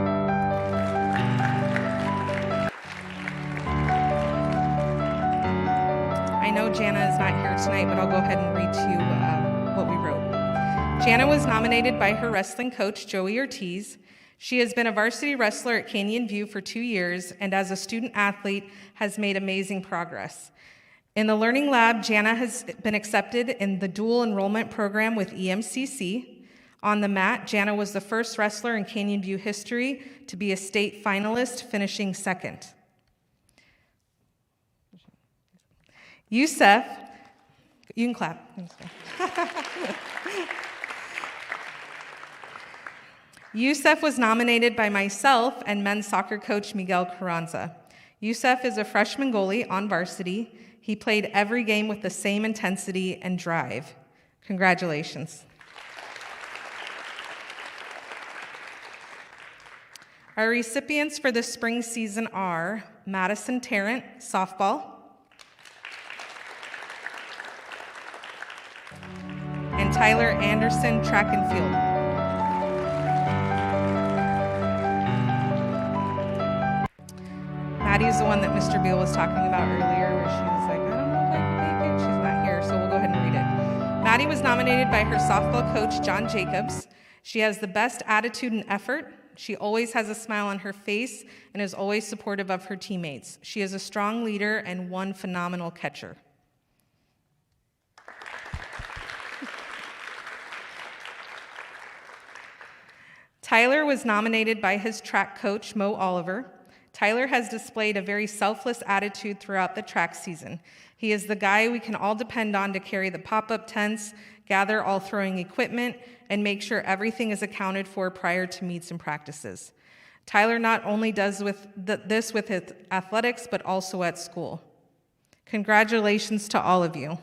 I know Jana is not here tonight, but I'll go ahead and read to you what we wrote. Jana was nominated by her wrestling coach, Joey Ortiz. She has been a varsity wrestler at Canyon View for 2 years, and as a student athlete has made amazing progress. In the Learning Lab, Jana has been accepted in the dual enrollment program with EMCC. On the mat, Jana was the first wrestler in Canyon View history to be a state finalist, finishing second. Youssef, you can clap. Youssef was nominated by myself and men's soccer coach Miguel Carranza. Youssef is a freshman goalie on varsity. He played every game with the same intensity and drive. Congratulations. Our recipients for the spring season are Madison Tarrant, softball, and Tyler Anderson, track and field. Maddie is the one that Mr. Beal was talking about earlier, where she was like, I Maddie was nominated by her softball coach, John Jacobs. She has the best attitude and effort. She always has a smile on her face and is always supportive of her teammates. She is a strong leader and one phenomenal catcher. Tyler was nominated by his track coach, Mo Oliver. Tyler has displayed a very selfless attitude throughout the track season. He is the guy we can all depend on to carry the pop-up tents, gather all throwing equipment, and make sure everything is accounted for prior to meets and practices. Tyler not only does this with his athletics, but also at school. Congratulations to all of you.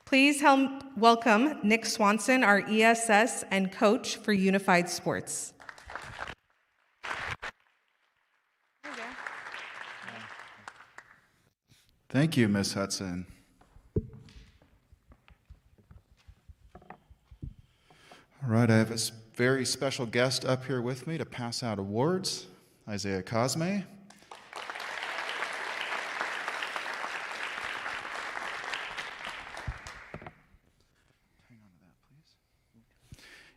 Please help welcome Nick Swanson, our ESS and coach for Unified Sports. Thank you, Ms. Hudson. All right, I have a very special guest up here with me to pass out awards, Isaiah Cosme.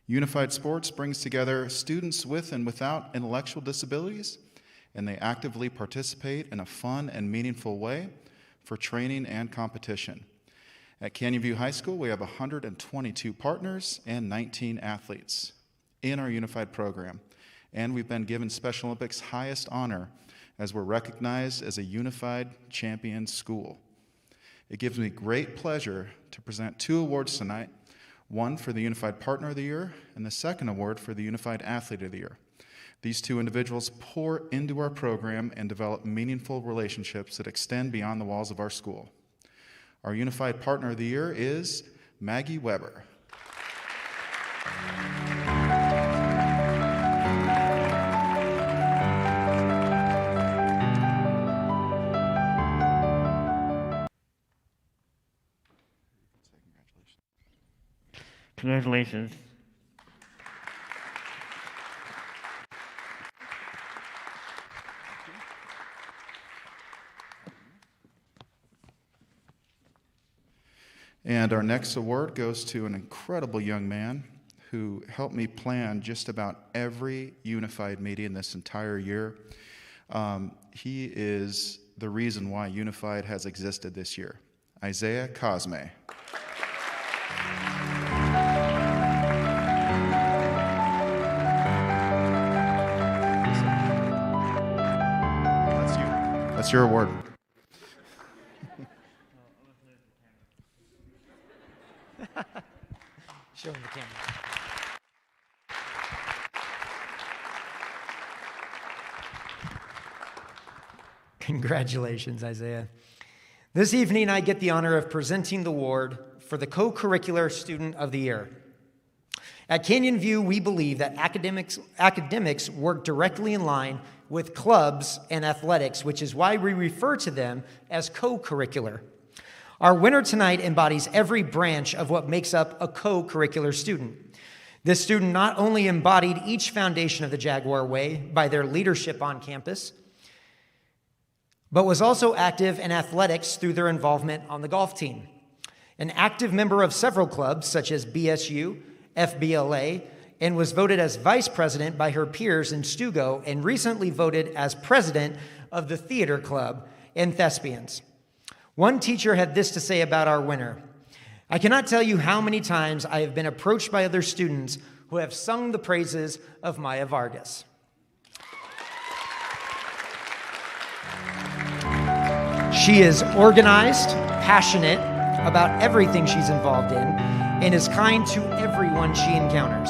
Unified Sports brings together students with and without intellectual disabilities, and they actively participate in a fun and meaningful way for training and competition. At Canyon View High School, we have 122 partners and 19 athletes in our Unified program, and we've been given Special Olympics' highest honor as we're recognized as a Unified Champion School. It gives me great pleasure to present 2 awards tonight, one for the Unified Partner of the Year and the second award for the Unified Athlete of the Year. These 2 individuals pour into our program and develop meaningful relationships that extend beyond the walls of our school. Our Unified Partner of the Year is Maggie Weber. Congratulations. And our next award goes to an incredible young man who helped me plan just about every Unified meeting this entire year. He is the reason why Unified has existed this year. Isaiah Cosme. That's your award. Show him the camera. Congratulations, Isaiah. This evening, I get the honor of presenting the award for the Co-Curricular Student of the Year. At Canyon View, we believe that academics work directly in line with clubs and athletics, which is why we refer to them as co-curricular. Our winner tonight embodies every branch of what makes up a co-curricular student. This student not only embodied each foundation of the Jaguar Way by their leadership on campus, but was also active in athletics through their involvement on the golf team. An active member of several clubs, such as BSU, FBLA, and was voted as vice president by her peers in Stugo, and recently voted as president of the theater club in Thespians. One teacher had this to say about our winner: "I cannot tell you how many times I have been approached by other students who have sung the praises of Maya Vargas." She is organized, passionate about everything she's involved in, and is kind to everyone she encounters.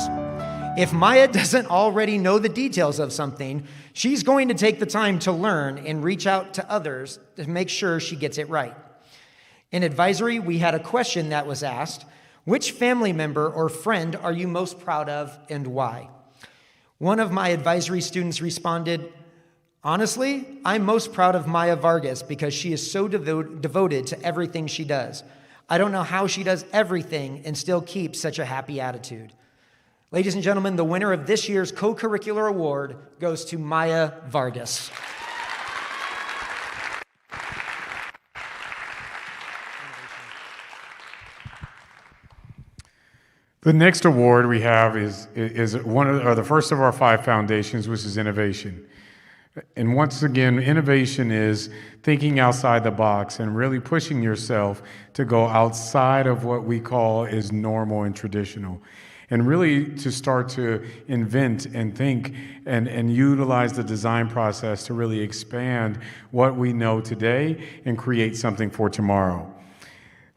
If Maya doesn't already know the details of something, she's going to take the time to learn and reach out to others to make sure she gets it right. In advisory, we had a question that was asked: which family member or friend are you most proud of and why? One of my advisory students responded, "Honestly, I'm most proud of Maya Vargas because she is so devoted to everything she does. I don't know how she does everything and still keeps such a happy attitude." Ladies and gentlemen, the winner of this year's Co-Curricular Award goes to Maya Vargas. The next award we have is the first of our 5 foundations, which is innovation. And once again, innovation is thinking outside the box and really pushing yourself to go outside of what we call is normal and traditional. And really to start to invent and think and utilize the design process to really expand what we know today and create something for tomorrow.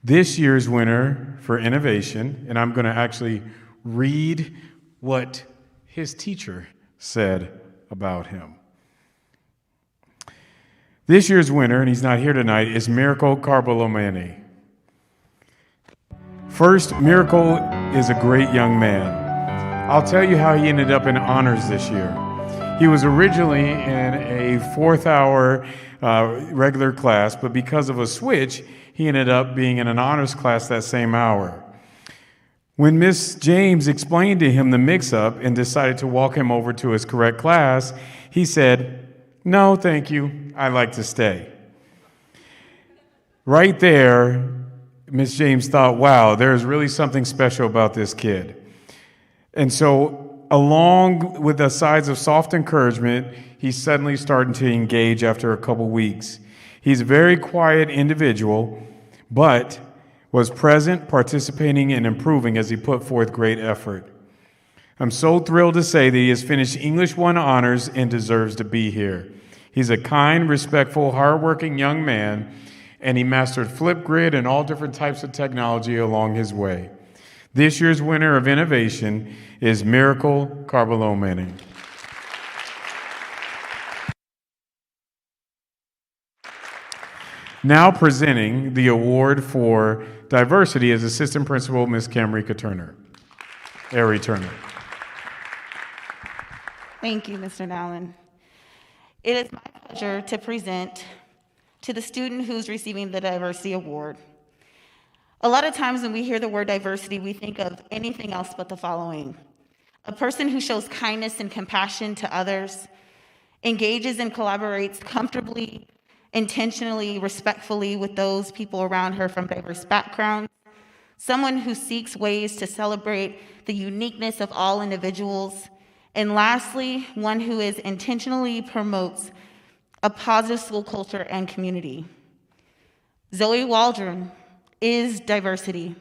This year's winner for innovation, and I'm going to actually read what his teacher said about him. This year's winner, and he's not here tonight, is Miracle Carbolomani. First, Miracle is a great young man. I'll tell you how he ended up in honors this year. He was originally in a 4th-hour regular class, but because of a switch, he ended up being in an honors class that same hour. When Miss James explained to him the mix-up and decided to walk him over to his correct class, he said, "No, thank you. I'd like to stay." Right there, Miss James thought, wow, there's really something special about this kid. And so, along with the sides of soft encouragement, he's suddenly starting to engage after a couple weeks. He's a very quiet individual, but was present, participating, and improving as he put forth great effort. I'm so thrilled to say that he has finished English 1 honors and deserves to be here. He's a kind, respectful, hardworking young man, and he mastered Flipgrid and all different types of technology along his way. This year's winner of innovation is Miracle Carbolomani. Now presenting the award for diversity is Assistant Principal Ms. Camrika Turner. Ari Turner. Thank you, Mr. Nowlin. It is my pleasure to present to the student who's receiving the Diversity Award. A lot of times when we hear the word diversity, we think of anything else but the following: a person who shows kindness and compassion to others, engages and collaborates comfortably, intentionally, respectfully with those people around her from diverse backgrounds, someone who seeks ways to celebrate the uniqueness of all individuals, and lastly, one who is intentionally promotes a positive school culture and community. Zoe Waldron is diversity.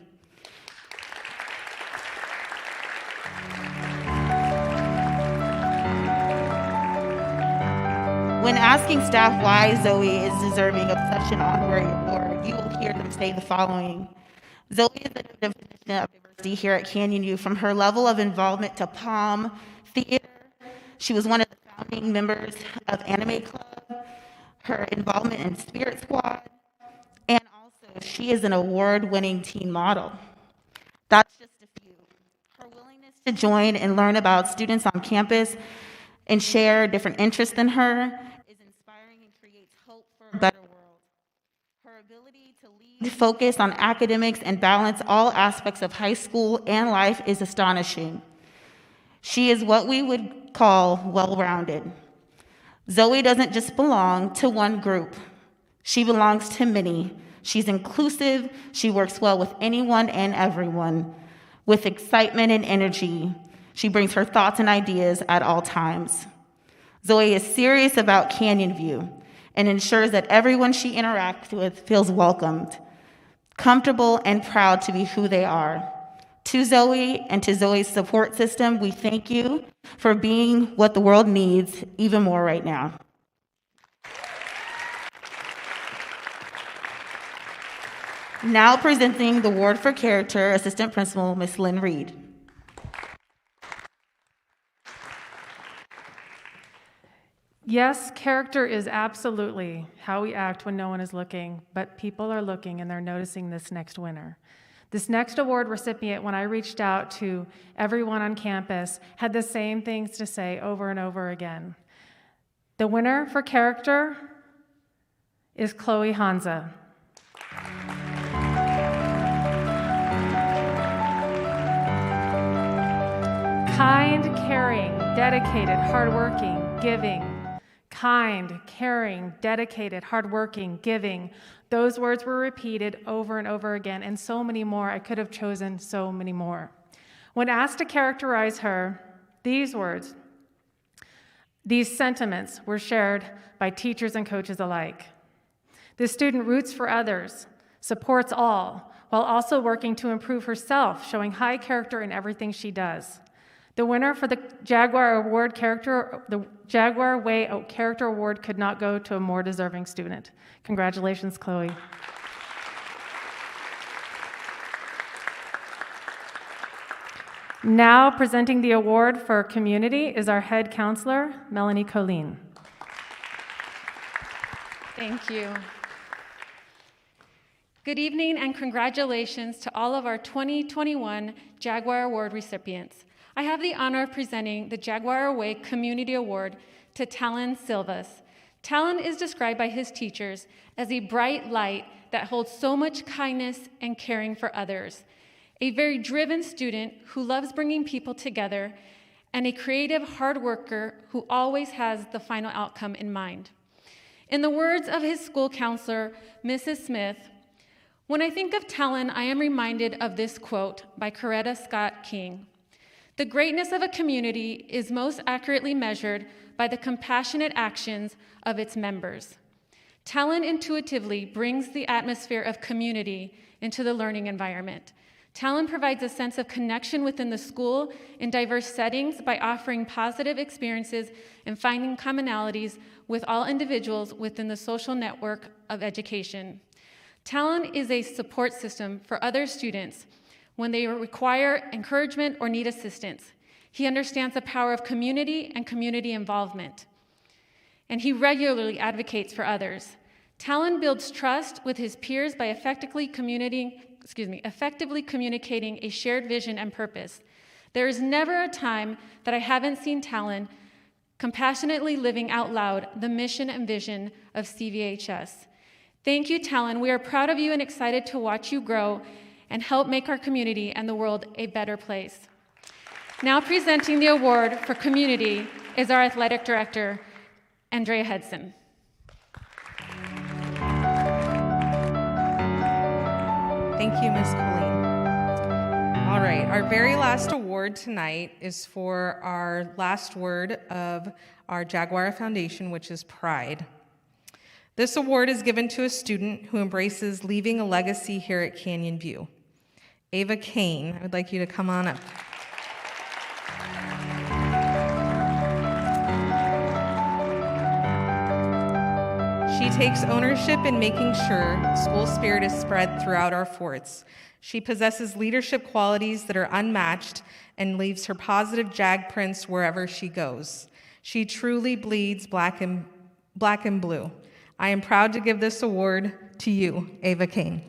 When asking staff why Zoe is deserving of such an honorary award, you will hear them say the following. Zoe is the definition of diversity here at Canyon U, from her level of involvement to Palm Theater. She was one of the founding members of Anime Club, her involvement in Spirit Squad, and also she is an award-winning teen model. That's just a few. Her willingness to join and learn about students on campus and share different interests than her is inspiring and creates hope for a better world. Her ability to lead, focus on academics, and balance all aspects of high school and life is astonishing. She is what we would call well-rounded. Zoe doesn't just belong to one group. She belongs to many. She's inclusive. She works well with anyone and everyone. With excitement and energy, she brings her thoughts and ideas at all times. Zoe is serious about Canyon View and ensures that everyone she interacts with feels welcomed, comfortable, and proud to be who they are. To Zoe and to Zoe's support system, we thank you for being what the world needs even more right now. Now presenting the award for character, Assistant Principal Ms. Lynn Reed. Yes, character is absolutely how we act when no one is looking, but people are looking and they're noticing this next winner. This next award recipient, when I reached out to everyone on campus, had the same things to say over and over again. The winner for character is Chloe Hanza. Kind, caring, dedicated, hardworking, giving. Kind, caring, dedicated, hardworking, giving. Those words were repeated over and over again, and so many more. I could have chosen so many more. When asked to characterize her, these words, these sentiments were shared by teachers and coaches alike. This student roots for others, supports all, while also working to improve herself, showing high character in everything she does. The winner for the Jaguar Way Character Award could not go to a more deserving student. Congratulations, Chloe. Now presenting the award for community is our head counselor, Melanie Colleen. Thank you. Good evening and congratulations to all of our 2021 Jaguar Award recipients. I have the honor of presenting the Jaguar Way Community Award to Talon Silvas. Talon is described by his teachers as a bright light that holds so much kindness and caring for others, a very driven student who loves bringing people together, and a creative hard worker who always has the final outcome in mind. In the words of his school counselor, Mrs. Smith, "When I think of Talon, I am reminded of this quote by Coretta Scott King. The greatness of a community is most accurately measured by the compassionate actions of its members. Talon intuitively brings the atmosphere of community into the learning environment. Talon provides a sense of connection within the school in diverse settings by offering positive experiences and finding commonalities with all individuals within the social network of education. Talon is a support system for other students when they require encouragement or need assistance. He understands the power of community and community involvement, and he regularly advocates for others. Talon builds trust with his peers by effectively communicating a shared vision and purpose. There is never a time that I haven't seen Talon compassionately living out loud the mission and vision of CVHS. Thank you, Talon. We are proud of you and excited to watch you grow and help make our community and the world a better place." Now presenting the award for community is our athletic director, Andrea Hudson. Thank you, Ms. Colleen. All right, our very last award tonight is for our last word of our Jaguar Foundation, which is pride. This award is given to a student who embraces leaving a legacy here at Canyon View. Ava Kane, I would like you to come on up. She takes ownership in making sure school spirit is spread throughout our forts. She possesses leadership qualities that are unmatched and leaves her positive jag prints wherever she goes. She truly bleeds black and blue. I am proud to give this award to you, Ava Kane.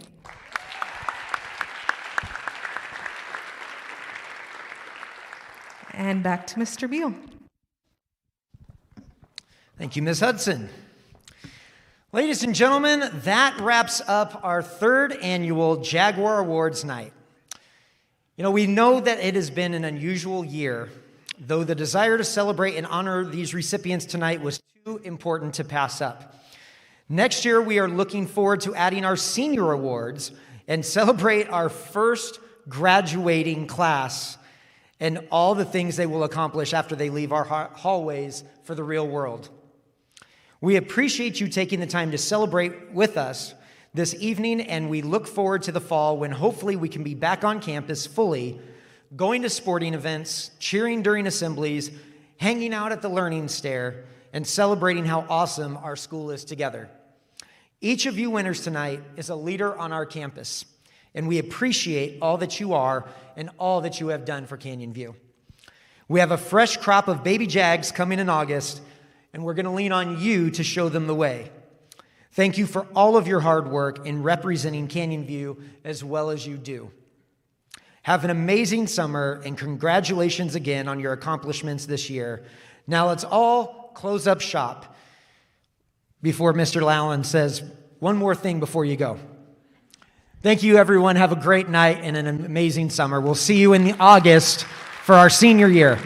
And back to Mr. Beal. Thank you, Ms. Hudson. Ladies and gentlemen, that wraps up our third annual Jaguar Awards night. You know, we know that it has been an unusual year, though the desire to celebrate and honor these recipients tonight was too important to pass up. Next year, we are looking forward to adding our senior awards and celebrate our first graduating class and all the things they will accomplish after they leave our hallways for the real world. We appreciate you taking the time to celebrate with us this evening, and we look forward to the fall when hopefully we can be back on campus fully, going to sporting events, cheering during assemblies, hanging out at the Learning Stair, and celebrating how awesome our school is together. Each of you winners tonight is a leader on our campus, and we appreciate all that you are and all that you have done for Canyon View. We have a fresh crop of baby Jags coming in August, and we're going to lean on you to show them the way. Thank you for all of your hard work in representing Canyon View as well as you do. Have an amazing summer, and congratulations again on your accomplishments this year. Now let's all close up shop before Mr. Lallon says one more thing before you go. Thank you, everyone. Have a great night and an amazing summer. We'll see you in August for our senior year.